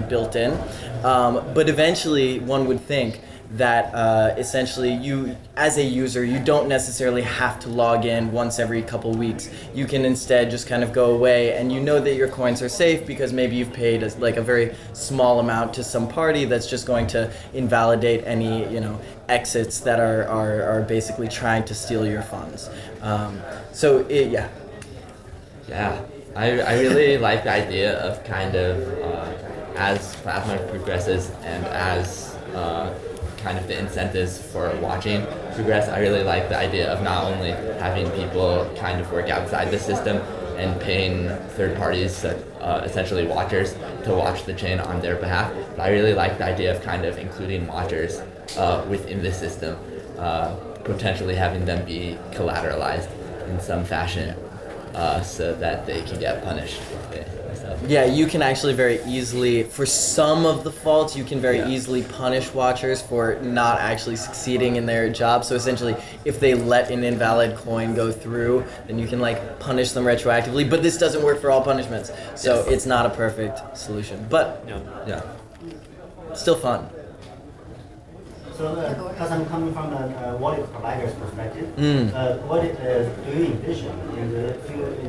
built in, but eventually one would think that essentially you, as a user, you don't necessarily have to log in once every couple weeks. You can instead just kind of go away, and you know that your coins are safe because maybe you've paid a very small amount to some party that's just going to invalidate any, you know, exits that are basically trying to steal your funds. Yeah, I really like the idea of kind of as Plasma progresses and as kind of the incentives for watching progress, I really like the idea of not only having people kind of work outside the system and paying third parties, essentially watchers, to watch the chain on their behalf, but I really like the idea of kind of including watchers within the system, potentially having them be collateralized in some fashion so that they can get punished if they mess up. Yeah, you can actually very easily, for some of the faults, you can very easily punish watchers for not actually succeeding in their job. So essentially, if they let an invalid coin go through, then you can like punish them retroactively. But this doesn't work for all punishments, so it's not a perfect solution. But still fun. So, because I'm coming from a wallet provider's perspective, what do you envision in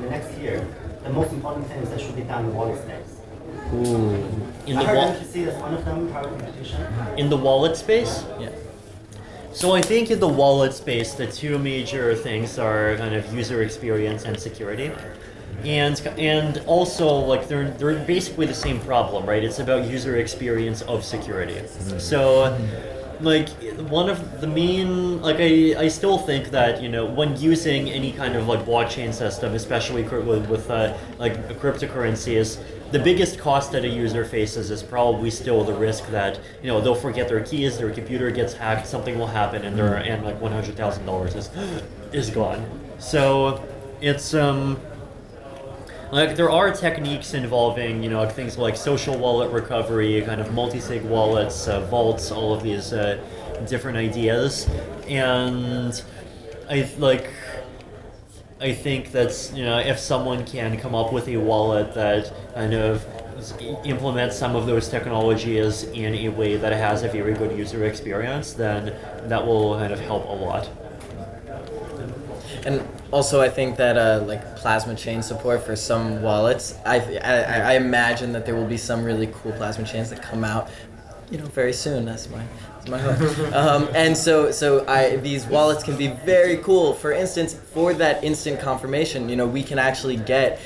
the next year? The most important things that should be done in wallet space. I heard MPC is one of them, private competition. In the wallet space? Yeah. So I think in the wallet space, the two major things are kind of user experience and security. And also, like, they're basically the same problem, right? It's about user experience of security. So, like, one of the main, like, I still think that, you know, when using any kind of like blockchain system, especially with like cryptocurrencies, the biggest cost that a user faces is probably still the risk that, you know, they'll forget their keys, their computer gets hacked, something will happen, and like $100,000 is gone. So it's like there are techniques involving, you know, things like social wallet recovery, kind of multi-sig wallets, vaults, all of these different ideas, and I think that's, you know, if someone can come up with a wallet that kind of implements some of those technologies in a way that has a very good user experience, then that will kind of help a lot. And also, I think that like Plasma chain support for some wallets, I imagine that there will be some really cool Plasma chains that come out, you know, very soon. That's my hope. And so these wallets can be very cool. For instance, for that instant confirmation, you know, we can actually get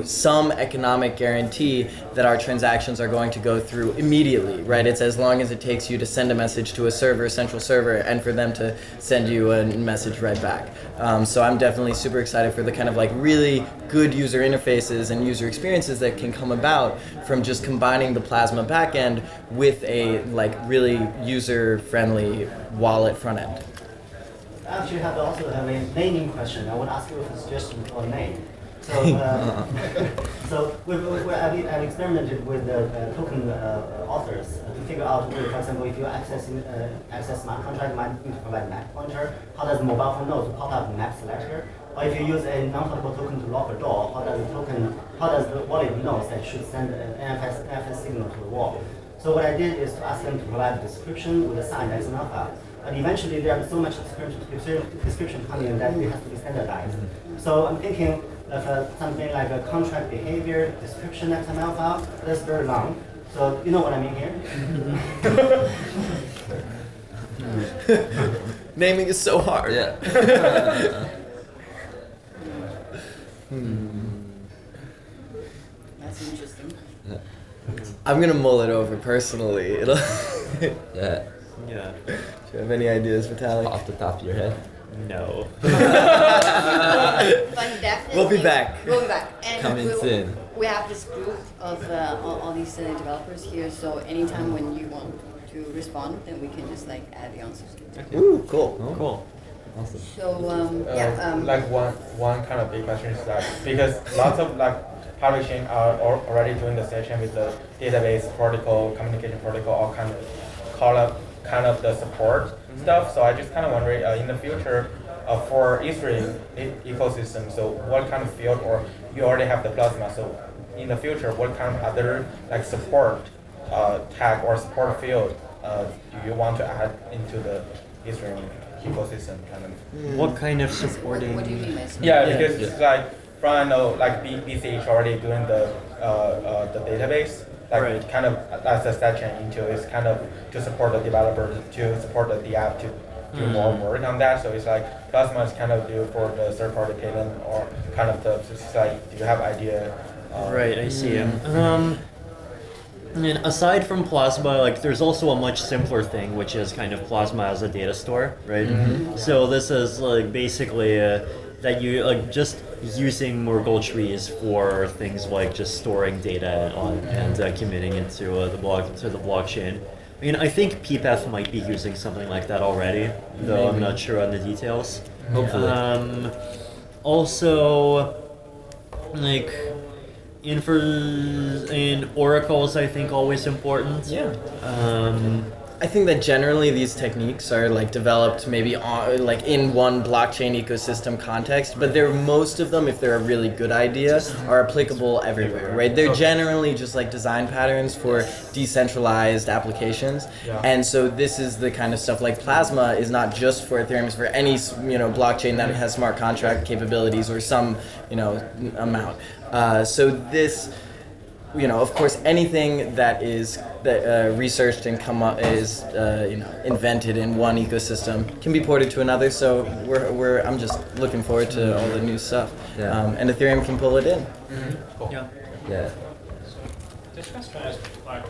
some economic guarantee that our transactions are going to go through immediately, right? It's as long as it takes you to send a message to a central server, and for them to send you a message right back. So I'm definitely super excited for the kind of like really good user interfaces and user experiences that can come about from just combining the Plasma backend with a like really user-friendly wallet front end. I actually also have a naming question. I want to ask you a suggestion for a name. So, so I've experimented with token authors to figure out, for example, if you access smart contract, might need to provide map pointer. How does the mobile phone know to pop up map selector? Or if you use a non-portable token to lock a door, how does the wallet knows that it should send an NFS signal to the wall? So what I did is to ask them to provide a description with a sign that is an alpha. But eventually there's so much description coming in that it has to be standardized. So I'm thinking of something like a contract behavior description XML file. That's very long. So you know what I mean here? Naming is so hard. Yeah. That's interesting. I'm gonna mull it over personally. It'll Yeah. Yeah. Do you have any ideas, Vitalik? Off the top of your head? No. But definitely, We'll be back. We'll be back. And Coming soon. We have this group of all these developers here, so anytime when you want to respond, then we can just like add the answers. Ooh, cool. Oh. Cool. Awesome. So Like one kind of big question is that because lots of like public chain are already doing the session with the database protocol, communication protocol, all kind of the support stuff. So I just kind of wondering in the future for Ethereum ecosystem. So what kind of field, or you already have the Plasma. So in the future, what kind of other like support tag or support field do you want to add into the Ethereum ecosystem kind of? What kind of supporting? what do you mean by Yeah, because it's like from I know like BCH already doing the database, like Right. kind of as a section into it's kind of to support the developers, to support the app to do more work on that. So it's like Plasma is kind of do for the third party payment or kind of the it's like do you have idea? Right, I see. And aside from Plasma, like there's also a much simpler thing, which is kind of Plasma as a data store, right? So this is like basically that you like just using Merkle trees for things like just storing data on and committing it to the blockchain. I mean, I think PPF might be using something like that already, though I'm not sure on the details. Hopefully. Also, like in oracles, I think always important. Yeah. I think that generally these techniques are like developed maybe on, like in one blockchain ecosystem context, but most of them, if they're a really good idea, are applicable everywhere, right? They're generally just like design patterns for decentralized applications, and so this is the kind of stuff like Plasma is not just for Ethereum, it's for any blockchain that has smart contract capabilities or some amount. So this. Of course, anything that is researched and is invented in one ecosystem can be ported to another. So I'm just looking forward to all the new stuff, and Ethereum can pull it in. Cool. Yeah. This question is like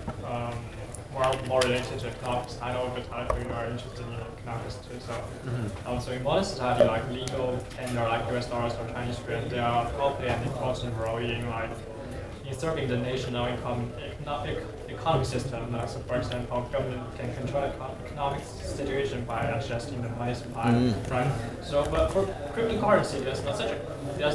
more related to economics. I know Vitalik, you are interested in economics too. So, so in modern society, like legal tender, like US dollars or Chinese yuan, they are probably an important role in like in serving the national economic system. So, for example, government can control the economic situation by adjusting the money supply, right? So, but for cryptocurrency, there's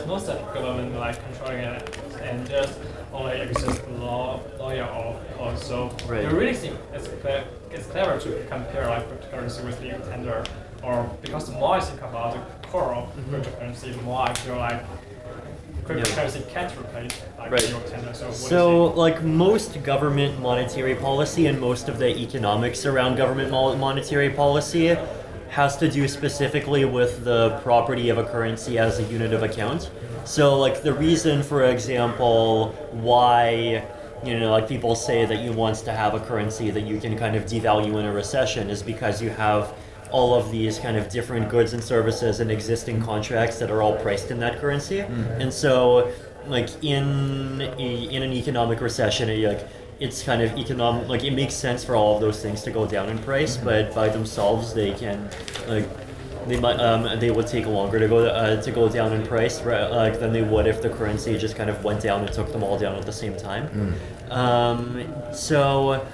no such government like controlling it, and there's only exist law or code. So, Right. you really think it's clever to compare like cryptocurrency with legal tender, or because the more I think about the core of cryptocurrency, the more I feel like cryptocurrency can't replace like legal tender. So, like most government monetary policy and most of the economics around government monetary policy has to do specifically with the property of a currency as a unit of account. So like the reason, for example, why like people say that you want to have a currency that you can kind of devalue in a recession is because you have all of these kind of different goods and services and existing contracts that are all priced in that currency. And so like in an economic recession, it's kind of economic, like it makes sense for all of those things to go down in price, but by themselves they can they would take longer to go down in price than they would if the currency just kind of went down and took them all down at the same time. So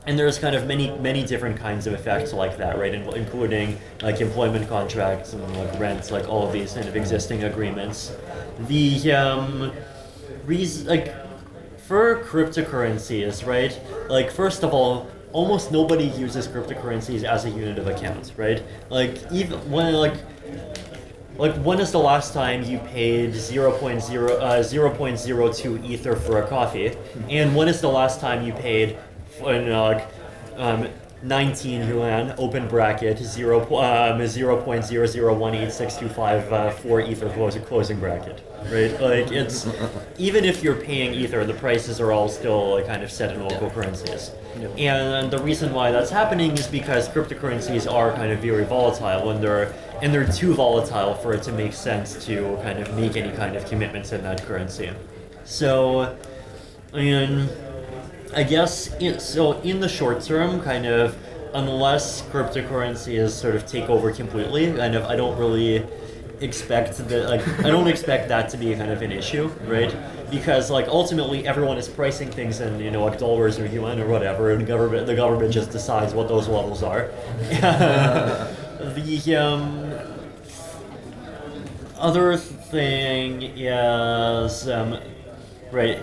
and there's kind of many different kinds of effects like that, right? Including like employment contracts and like rents, like all of these kind of existing agreements. The reason, like for cryptocurrencies, right? Like first of all, almost nobody uses cryptocurrencies as a unit of account, right? Like even when when is the last time you paid 0.02 ether for a coffee, and when is the last time you paid 19 yuan, open bracket, 0.0018625 ether closing bracket, right? Like it's, even if you're paying ether, the prices are all still like kind of set in local currencies. And the reason why that's happening is because cryptocurrencies are kind of very volatile, and they're too volatile for it to make sense to kind of make any kind of commitments in that currency. So, and I guess in the short term, kind of, unless cryptocurrencies sort of take over completely, kind of, I don't really expect that. Like, I don't expect that to be kind of an issue, right? Because like ultimately everyone is pricing things in like dollars or yuan or whatever, and the government just decides what those levels are. The other thing is right.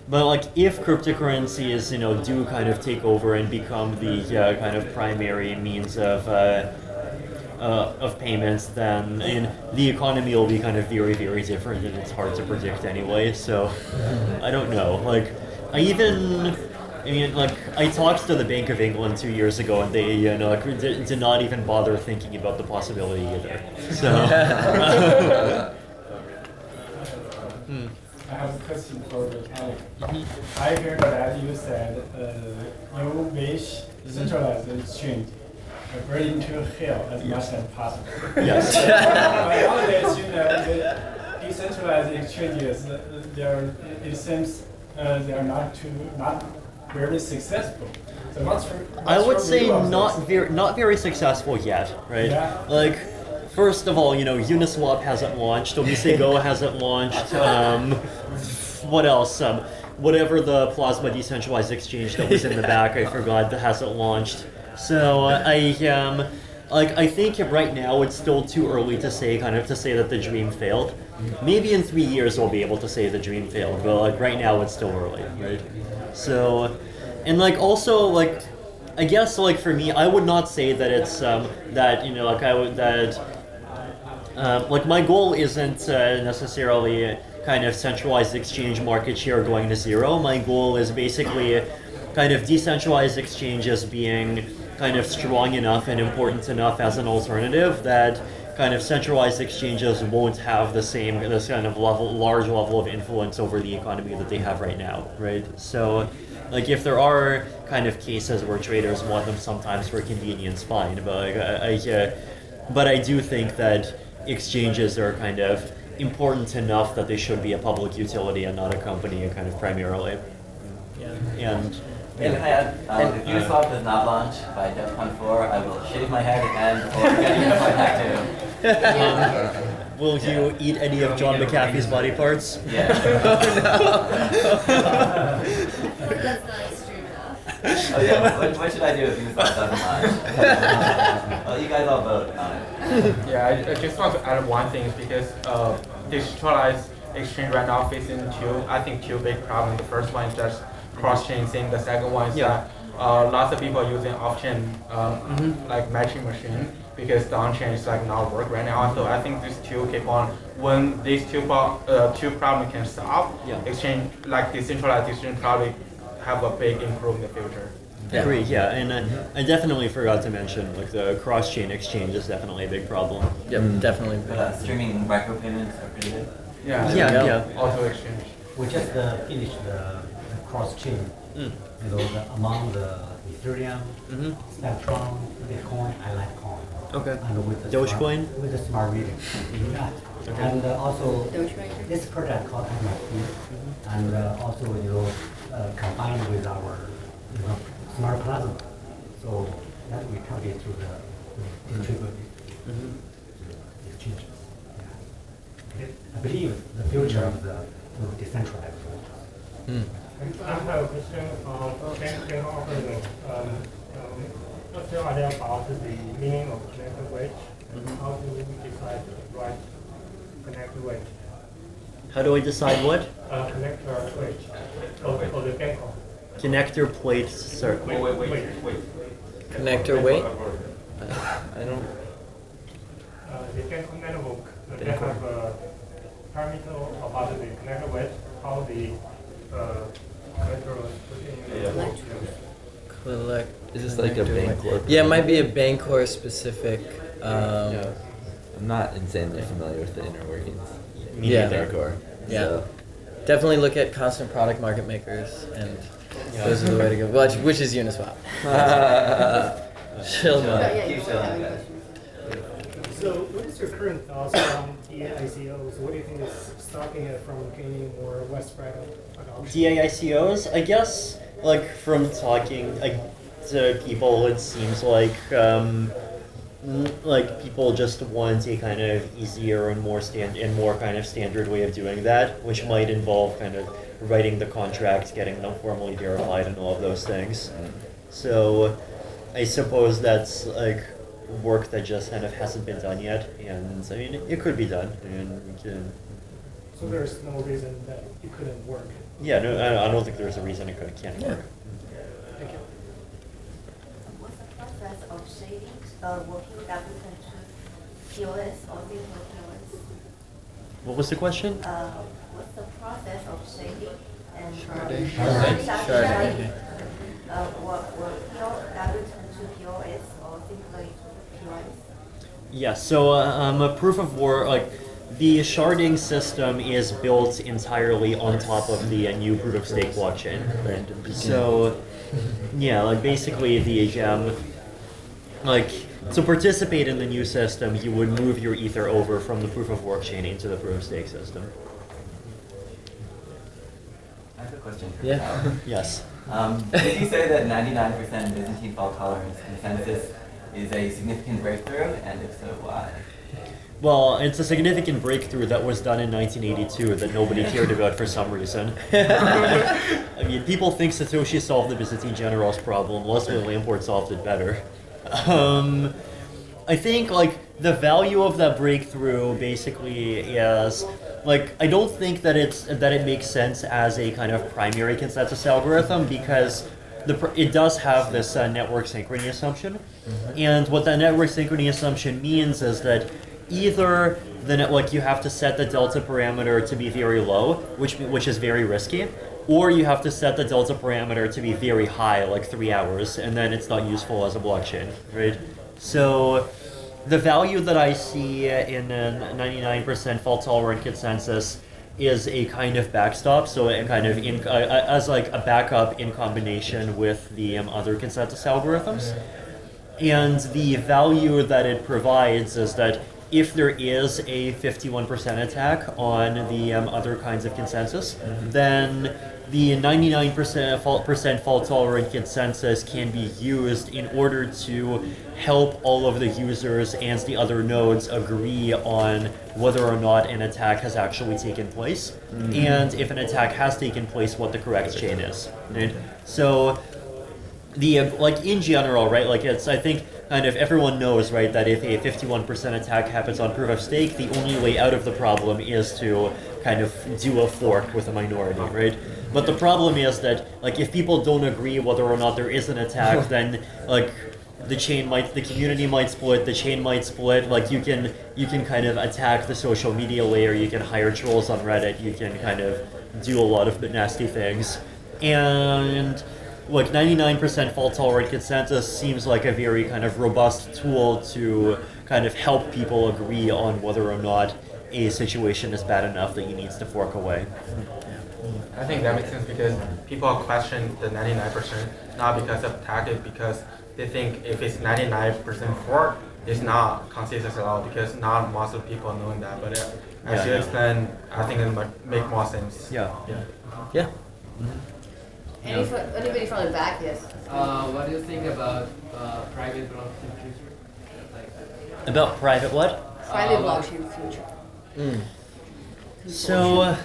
But like, if cryptocurrencies, do kind of take over and become the kind of primary means of payments, then the economy will be kind of very, very different, and it's hard to predict anyway. So I don't know. Like, I talked to the Bank of England 2 years ago, and they did not even bother thinking about the possibility either. So. I have a question for Vitalik. I heard that you said you wish decentralized exchange burn to hell as much as possible. Yes. But nowadays, the decentralized exchanges, it seems they are not very successful. So I would say your view on not very successful yet, right? Yeah. Like, first of all, Uniswap hasn't launched, OmiseGo hasn't launched. What else? Whatever the Plasma decentralized exchange that was in the back, I forgot, that hasn't launched. So I think right now it's still too early to say that the dream failed. Maybe in 3 years we'll be able to say the dream failed, but like right now it's still early, right? So, and like also like, I guess like for me, I would not say that it's like my goal isn't necessarily kind of centralized exchange market share going to zero. My goal is basically kind of decentralized exchanges being kind of strong enough and important enough as an alternative that kind of centralized exchanges won't have this kind of large level of influence over the economy that they have right now, right? So, like, if there are kind of cases where traders want them sometimes for convenience, fine. But but I do think that exchanges are kind of important enough that they should be a public utility and not a company, kind of primarily. Yeah. If Uniswap does not launch by DEFCON 4, I will shave my head and or get a unicorn tattoo. Will you eat any of John McAfee's body parts? Yeah. That's not extreme enough. Oh yeah, what should I do if Uniswap doesn't launch? Well, you guys all vote on it. Yeah, I just want to add one thing, because decentralized exchange right now facing two big problems. The first one is just cross-chain thing. The second one is that lots of people are using off-chain like matching machine, because the on-chain is like not work right now. So I think these two keep on, when these two problems can solve, exchange like decentralized exchange probably have a big improvement in the future. Agree, yeah, and I definitely forgot to mention, like, the cross-chain exchange is definitely a big problem. Yep, definitely. Streaming micropayments are pretty good. Yeah. Auto exchange. We just finished the cross-chain, among the Ethereum, Spectrum, Bitcoin, and Litecoin. Okay. And with the Dogecoin? With the smart reading. Okay. And also, this project called MIT, and also, combined with our smart plasma. So that we target through the distributed exchanges. Yeah. I believe the future of the decentralized. I have a question on banking opening. What's your idea about the meaning of connected wage? How do we decide the right connected wage? How do I decide what? Connector wage of the bank. Connector plate, sir. Wait. Connector weight? I don't. The bank network, they have a parameter about the connector wage, how the connector was put in the Collect. Is this like a Bancorp? Yeah, it might be a Bancorp specific. Yeah. I'm not insanely familiar with the inner workings. Yeah. Bancorp. Yeah. So. Definitely look at constant product market makers, and those are the way to go. Which is Uniswap. Chill, man. So, what is your current thoughts on DAICOs? What do you think is stopping it from gaining more widespread adoption? DAICOs, I guess, like from talking to people, it seems like people just want a kind of easier and more kind of standard way of doing that, which might involve kind of writing the contracts, getting them formally verified, and all of those things. So, I suppose that's like work that just kind of hasn't been done yet, and I mean it could be done, and we can. So there's no reason that it couldn't work. Yeah, no, I don't think there's a reason it can't work. Thank you. What's the process of shading working capital to POS or digital POS? What was the question? What's the process of shading and Sharding. Will capital to POS or simply POS? Yeah, so a proof of work, like the sharding system is built entirely on top of the new proof of stake blockchain. So, yeah, like basically the to participate in the new system, you would move your ether over from the proof of work chain into the proof of stake system. I have a question. Yeah. Yes. Did you say that 99% Byzantine fault tolerance consensus is a significant breakthrough, and if so, why? Well, it's a significant breakthrough that was done in 1982 that nobody cared about for some reason. I mean, people think Satoshi solved the Byzantine generals problem. Leslie Lamport solved it better. I think the value of that breakthrough basically is I don't think that it makes sense as a kind of primary consensus algorithm because it does have this network synchrony assumption, and what that network synchrony assumption means is that either you have to set the delta parameter to be very low, which is very risky, or you have to set the delta parameter to be very high, like 3 hours, and then it's not useful as a blockchain, right? So the value that I see in a 99% fault-tolerant consensus is a kind of backstop, so a kind of as a backup in combination with the other consensus algorithms. And the value that it provides is that if there is a 51% attack on the other kinds of consensus, then the 99% fault-tolerant consensus can be used in order to help all of the users and the other nodes agree on whether or not an attack has actually taken place, and if an attack has taken place, what the correct chain is. Right? So, in general, right? I think kind of everyone knows, right, that if a 51% attack happens on proof of stake, the only way out of the problem is to kind of do a fork with a minority, right? But the problem is that if people don't agree whether or not there is an attack, then the community might split, the chain might split. You can kind of attack the social media layer, you can hire trolls on Reddit, you can kind of do a lot of nasty things, and 99% fault-tolerant consensus seems like a very kind of robust tool to kind of help people agree on whether or not a situation is bad enough that you need to fork away. I think that makes sense because people question the 99% not because of attack, it because they think if it's 99% fork, it's not consensus at all because not most of people knowing that. But as you explained, I think it might make more sense. Yeah. Anybody from the back? Yes. What do you think about private blockchain future? About private what? Private blockchain future. So,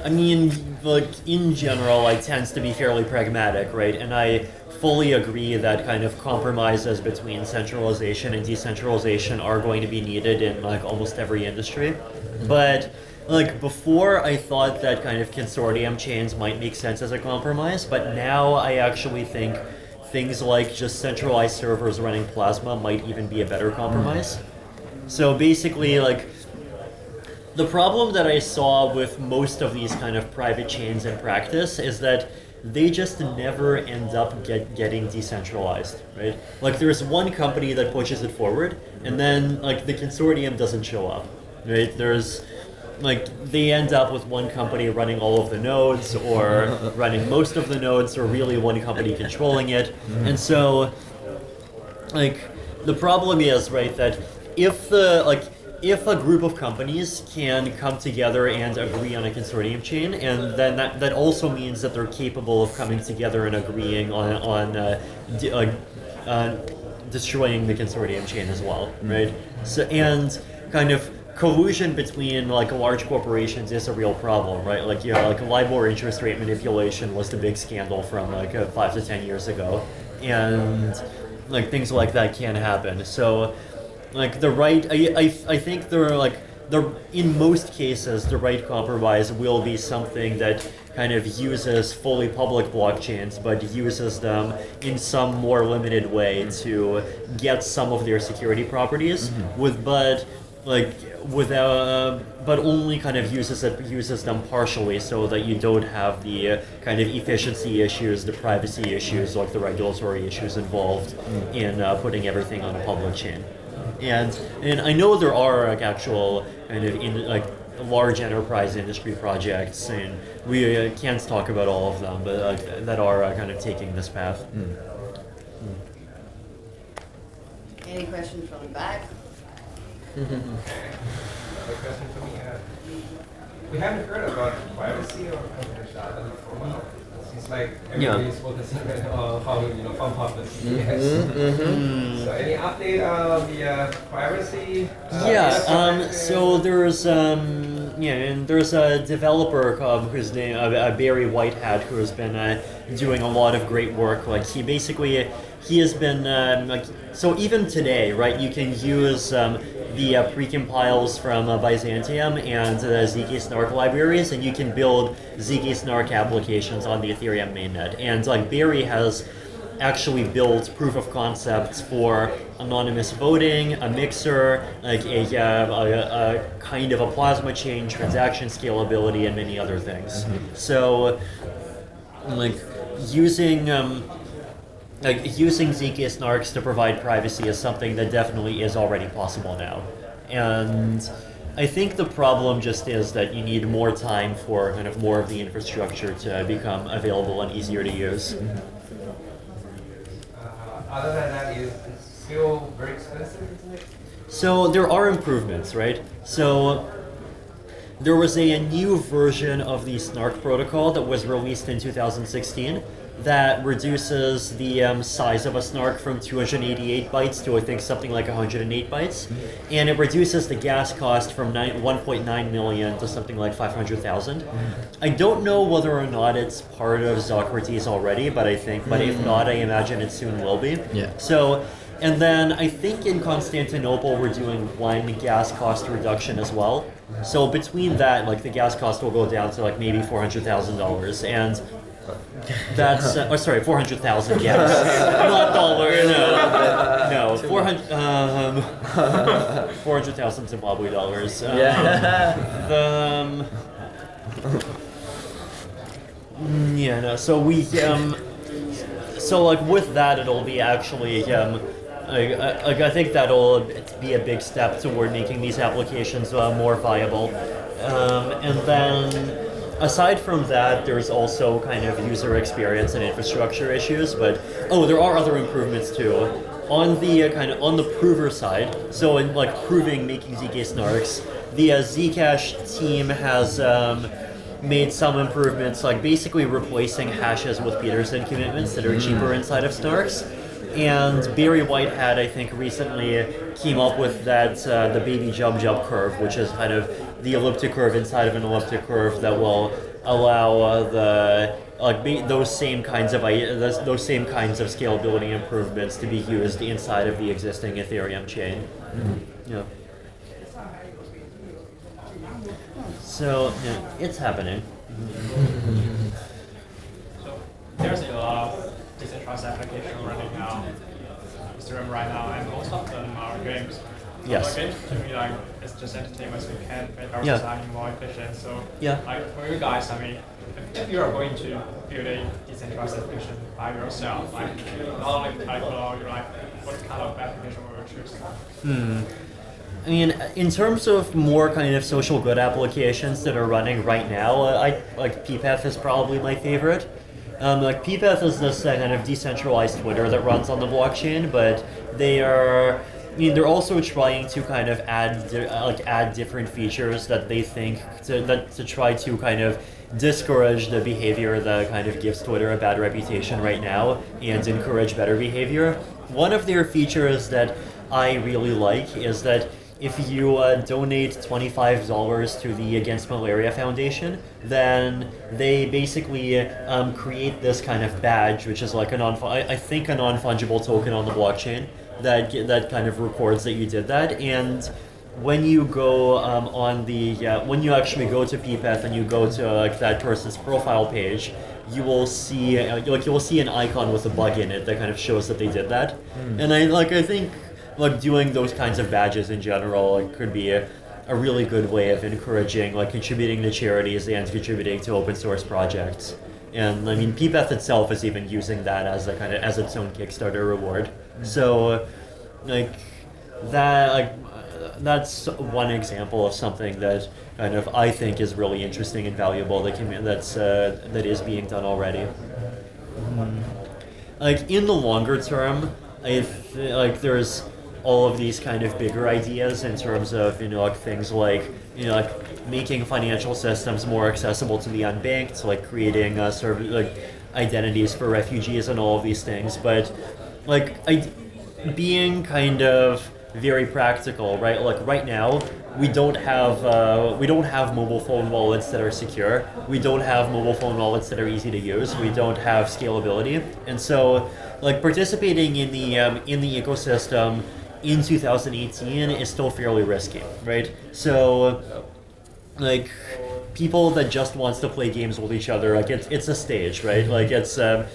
I mean, like, in general, I tends to be fairly pragmatic, right? And I fully agree that kind of compromises between centralization and decentralization are going to be needed in, like, almost every industry. But, like, before I thought that kind of consortium chains might make sense as a compromise, but now I actually think things like just centralized servers running Plasma might even be a better compromise. So basically, like, the problem that I saw with most of these kind of private chains in practice is that they just never end up getting decentralized, right? Like, there's one company that pushes it forward, and then, like, the consortium doesn't show up, right? There's, like, they end up with one company running all of the nodes, or running most of the nodes, or really one company controlling it. And so, like, the problem is, right, that if a group of companies can come together and agree on a consortium chain, and then that also means that they're capable of coming together and agreeing on destroying the consortium chain as well, right? So, and kind of collusion between, like, large corporations is a real problem, right? Like, you know, like, LIBOR interest rate manipulation was the big scandal from, like, 5 to 10 years ago, and, like, things like that can happen. So, like, I think in most cases, the right compromise will be something that kind of uses fully public blockchains, but uses them in some more limited way to get some of their security properties, but only kind of uses them partially, so that you don't have the kind of efficiency issues, the privacy issues, like the regulatory issues involved in putting everything on a public chain. And I know there are, like, actual kind of large enterprise industry projects, and we can't talk about all of them, but that are kind of taking this path. Any questions from the back? Another question for me. We haven't heard about privacy or confidentiality for a while. It's like everybody's focusing on how to, pump up the CPS. So any update on the privacy? So there's a developer whose name Barry Whitehat, who has been doing a lot of great work. Like, he has been so even today, right? You can use the precompiles from Byzantium and the zk-snark libraries, and you can build zk-snark applications on the Ethereum mainnet. And, like, Barry has actually built proof of concepts for anonymous voting, a mixer, like a kind of a plasma chain, transaction scalability, and many other things. So, like, using zk-snarks to provide privacy is something that definitely is already possible now. And I think the problem just is that you need more time for kind of more of the infrastructure to become available and easier to use. Other than that, it's still very expensive, isn't it? So there are improvements, right? So there was a new version of the Snark protocol that was released in 2016 that reduces the size of a Snark from 288 bytes to, I think, something like 108 bytes. And it reduces the gas cost from 1.9 million to something like 500,000. I don't know whether or not it's part of Socrates already, but if not, I imagine it soon will be. Yeah. So, and then I think in Constantinople we're doing one gas cost reduction as well. So between that, like, the gas cost will go down to, like, maybe $400,000, and that's 400,000 yes, not dollars. No, 400,000 Zimbabwe dollars. So like with that, it'll be actually I think that'll be a big step toward making these applications more viable, and then. Aside from that, there's also kind of user experience and infrastructure issues, but there are other improvements too. On the prover side, so in like proving making zk-snarks, the Zcash team has made some improvements, like basically replacing hashes with Peterson commitments that are cheaper inside of snarks. And Barry Whitehat, I think, recently came up with that the baby jub curve, which is kind of the elliptic curve inside of an elliptic curve that will allow those same kinds of scalability improvements to be used inside of the existing Ethereum chain. Yeah. So yeah, it's happening. So there's a lot of decentralized applications running now, Ethereum right now, and most of them are games. Yes. So games to me, like, it's just entertainment, so we can make our Yeah. society more efficient. So Yeah. like for you guys, I mean, if you are going to build a decentralized application by yourself, like not only Vitalik, you're like, what kind of application will you choose? I mean, in terms of more kind of social good applications that are running right now, I like PPEF is probably my favorite. Like PPEF is this kind of decentralized Twitter that runs on the blockchain, but they're also trying to kind of add different features that they think to try to kind of discourage the behavior that kind of gives Twitter a bad reputation right now and encourage better behavior. One of their features that I really like is that if you donate $25 to the Against Malaria Foundation, then they basically create this kind of badge, which is like a non-fungible token on the blockchain that kind of records that you did that. And when you go when you actually go to PPEF and you go to that person's profile page, you will see an icon with a bug in it that kind of shows that they did that. And I think doing those kinds of badges in general could be a really good way of encouraging contributing to charities and contributing to open source projects. And I mean, PPEF itself is even using that as as its own Kickstarter reward. So that's one example of something that kind of I think is really interesting and valuable that is being done already. In the longer term, there's all of these kind of bigger ideas in terms of things like making financial systems more accessible to the unbanked, creating identities for refugees and all of these things. But being kind of very practical, right? Right now, we don't have mobile phone wallets that are secure. We don't have mobile phone wallets that are easy to use. We don't have scalability, and so participating in the ecosystem in 2018 is still fairly risky, right? So people that just wants to play games with each other, it's a stage, right? It's an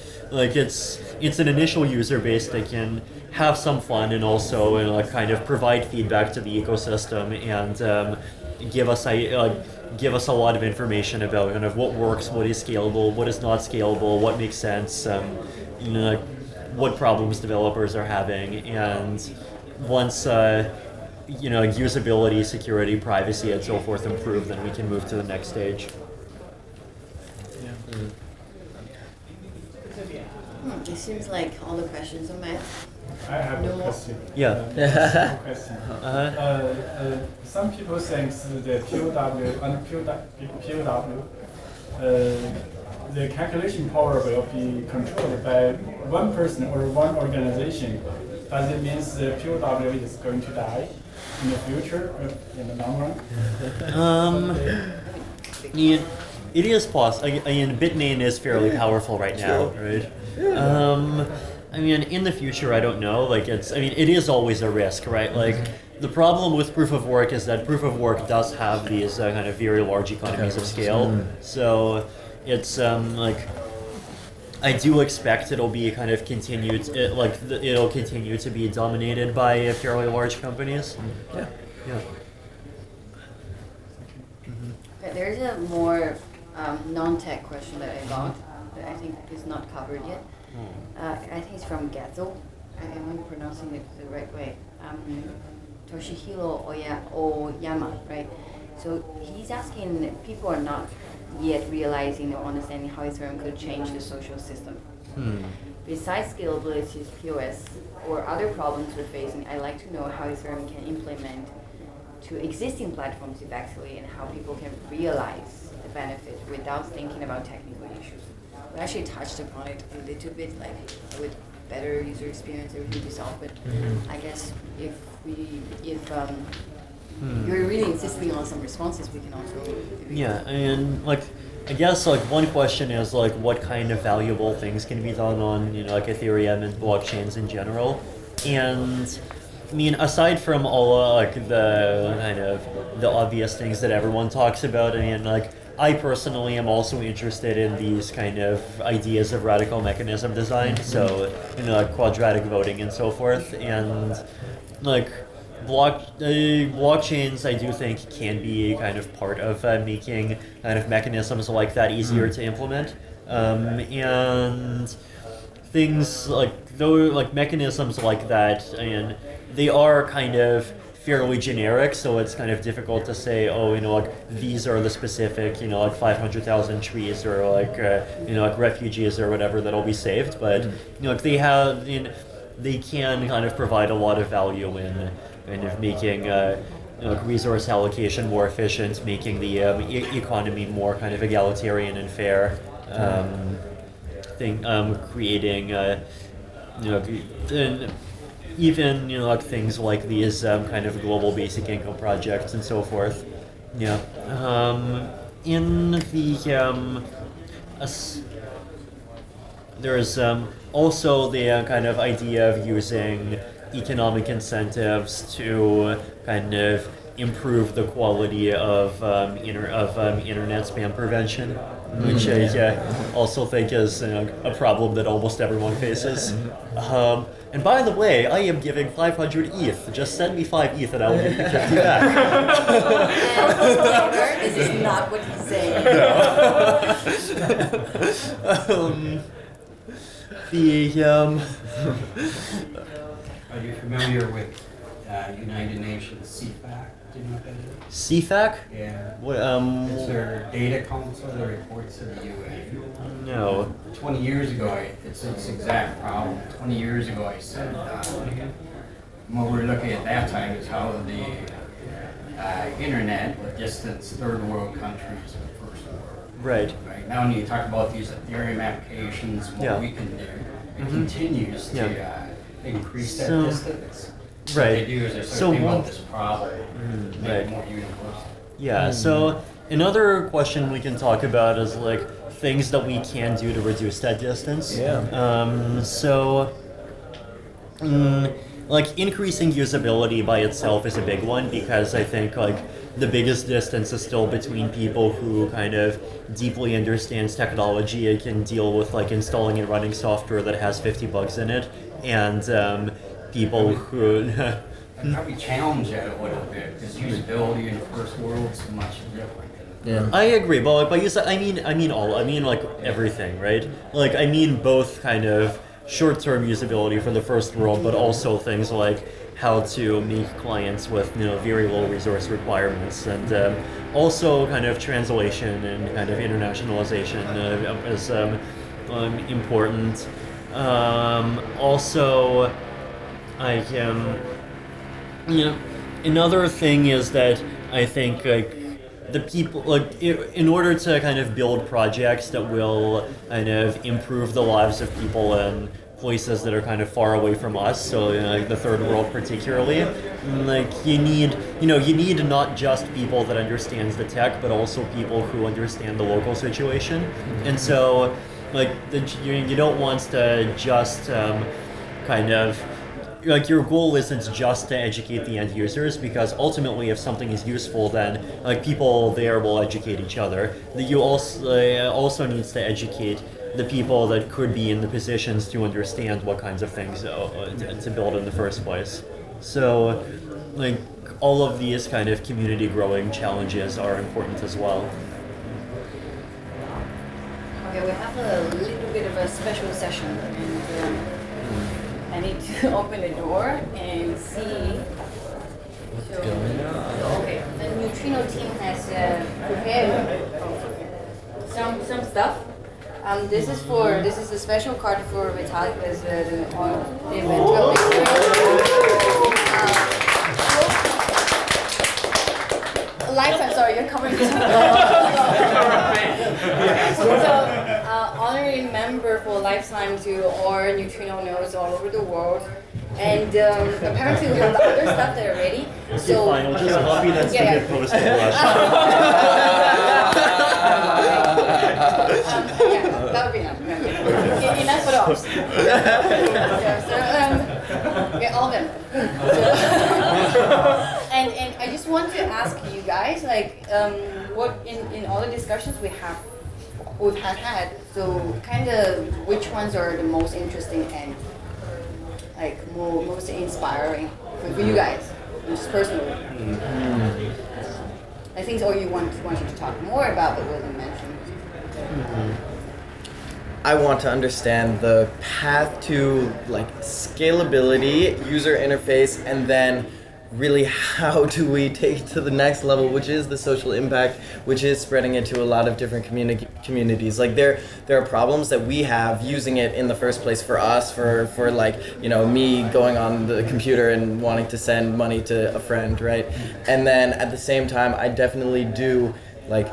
initial user base that can have some fun and also kind of provide feedback to the ecosystem and give us a lot of information about kind of what works, what is scalable, what is not scalable, what makes sense, what problems developers are having, and once usability, security, privacy, and so forth improve, then we can move to the next stage. It seems like all the questions are met. I have a question. Yeah. Question. Some people think the POW, the calculation power will be controlled by one person or one organization. Does it mean the POW is going to die in the future, in the long run? It is possible. I mean, Bitmain is fairly powerful right now, right? I mean, in the future, I don't know. It is always a risk, right? The problem with proof of work is that proof of work does have these kind of very large economies of scale. So it's I do expect it'll be kind of continued, it'll continue to be dominated by fairly large companies. Yeah. Okay, there's a more non-tech question that I got that I think is not covered yet. I think it's from Gazo. I'm pronouncing it the right way. Toshihiro Oyama, right? So he's asking, people are not yet realizing or understanding how Ethereum could change the social system. Besides scalability, POS, or other problems we're facing, I'd like to know how Ethereum can implement to existing platforms effectively and how people can realize the benefit without thinking about technical issues. We actually touched upon it a little bit, with better user experience, everything we solved. But I guess if If you're really insisting on some responses, we can also do it. Yeah, and like I guess like one question is like what kind of valuable things can be done on like Ethereum and blockchains in general, and I mean aside from all like the kind of the obvious things that everyone talks about, I mean like I personally am also interested in these kind of ideas of radical mechanism design, so like quadratic voting and so forth, and like blockchains I do think can be kind of part of making kind of mechanisms like that easier to implement, and things like though like mechanisms like that, and they are kind of fairly generic, so it's kind of difficult to say, oh, like these are the specific, like 500,000 trees or like, like refugees or whatever that'll be saved. But like they have, they can kind of provide a lot of value in kind of making like resource allocation more efficient, making the economy more kind of egalitarian and fair, creating, even like things like these kind of global basic income projects and so forth. Yeah. In the there's also the kind of idea of using economic incentives to kind of improve the quality of internet spam prevention, which I also think is a problem that almost everyone faces. And by the way, I am giving 500 ETH. Just send me 5 ETH and I'll give you 50 back. This is not what he's saying. Are you familiar with United Nations CFAC? Do you know what that is? CFAC? Yeah. What, it's their data council that reports to the UN. No. 20 years ago, it's this exact problem. 20 years ago, I said what we were looking at that time is how the internet would distance third world countries from first world. Right. Right now, when you talk about these Ethereum applications, what we can do, it continues to increase that distance. Right. What they do is they're sort of thinking about this problem, make it more universal. Yeah, so another question we can talk about is like things that we can do to reduce that distance. Yeah. Like increasing usability by itself is a big one, because I think like the biggest distance is still between people who kind of deeply understands technology and can deal with like installing and running software that has 50 bugs in it, and people who probably challenge that a little bit, because usability in the first world is much different. Yeah, I agree, but you said I mean like everything, right? Like I mean both kind of short-term usability for the first world, but also things like how to make clients with very low resource requirements, and also kind of translation and kind of internationalization is important. Also, another thing is that I think like the people in order to kind of build projects that will kind of improve the lives of people in places that are kind of far away from us, so like the third world particularly, like you need not just people that understands the tech, but also people who understand the local situation. And so like you don't want to just kind of like your goal isn't just to educate the end users, because ultimately if something is useful, then like people there will educate each other. You also needs to educate the people that could be in the positions to understand what kinds of things to build in the first place. So like all of these kind of community growing challenges are important as well. Okay, we have a little bit of a special session, and I need to open the door and see what's going on. Okay, the Neutrino team has prepared some stuff. This is a special card for Vitalik as the inventor of Ethereum. Lifetime, sorry, you're covering this. So, honorary member for lifetime to all neutrino nodes all over the world. And apparently we have other stuff that are ready. So fine, I'll just copy that stupid post from Russia. Yeah, that would be enough. Okay, enough for the ops. All of them. And I just want to ask you guys, like, what in all the discussions we've had, so kind of which ones are the most interesting and like most inspiring for you guys, just personally. I think all you wanted to talk more about what wasn't mentioned. I want to understand the path to like scalability, user interface, and then really how do we take it to the next level, which is the social impact, which is spreading it to a lot of different communities. Like there are problems that we have using it in the first place for us, for like, you know, me going on the computer and wanting to send money to a friend, right? And then at the same time, I definitely do, like,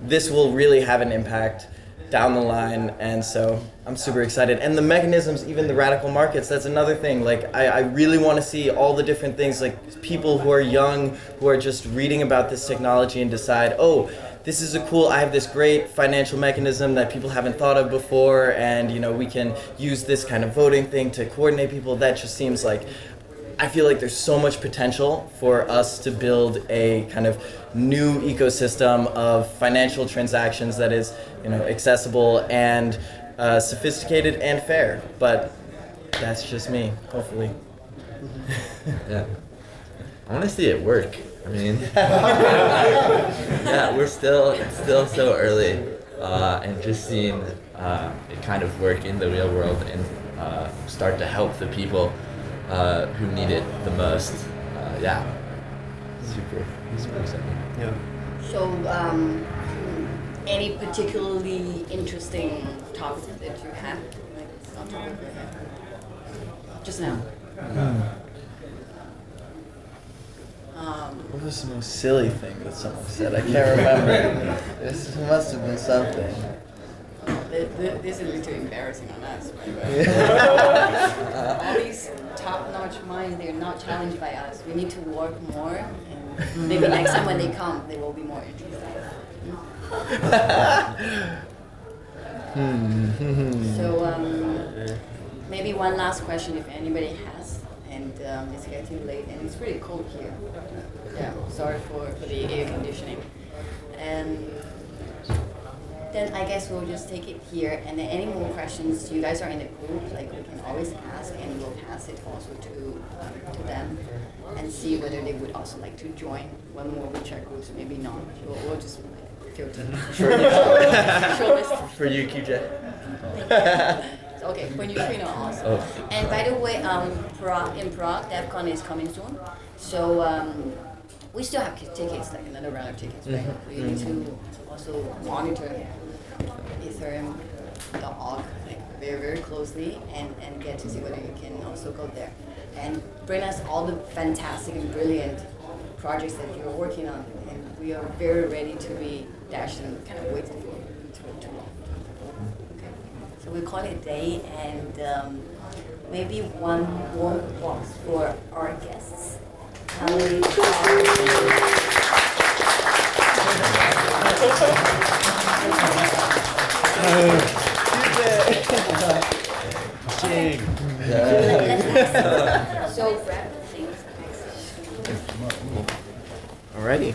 this will really have an impact down the line, and so I'm super excited. And the mechanisms, even the radical markets, that's another thing. Like I really want to see all the different things, like people who are young, who are just reading about this technology and decide, oh, this is I have this great financial mechanism that people haven't thought of before, and you know, we can use this kind of voting thing to coordinate people. That just seems like, I feel like there's so much potential for us to build a kind of new ecosystem of financial transactions that is, you know, accessible and sophisticated and fair. But that's just me, hopefully. Yeah. I want to see it work. I mean, yeah, it's still so early, and just seeing it kind of work in the real world and start to help the people who need it the most. Yeah, super exciting. Yeah. So, any particularly interesting topics that you have, like on top of your head, just now? What was the most silly thing that someone said? I can't remember. This must have been something. This is too embarrassing on us, by the way. All these top-notch minds, they're not challenged by us. We need to work more, and maybe next time when they come, they will be more interested. So, maybe one last question if anybody has, and it's getting late, and it's pretty cold here. Yeah, sorry for the air conditioning. Then I guess we'll just take it here, and then any more questions, you guys are in the group, like we can always ask, and we'll pass it also to them, and see whether they would also like to join one more WeChat groups, maybe not. We'll just filter. For you, QJ. Okay, for Neutrino also. Oh. And by the way, in Prague, DevCon is coming soon, so we still have tickets, like another round of tickets, right? We need to also monitor Ethereum.org like very, very closely and get to see whether you can also go there. And bring us all the fantastic and brilliant projects that you're working on. And we are very ready to be dashed and kind of waiting for you too long. Okay. So we call it a day, and maybe one more box for our guests. Alrighty.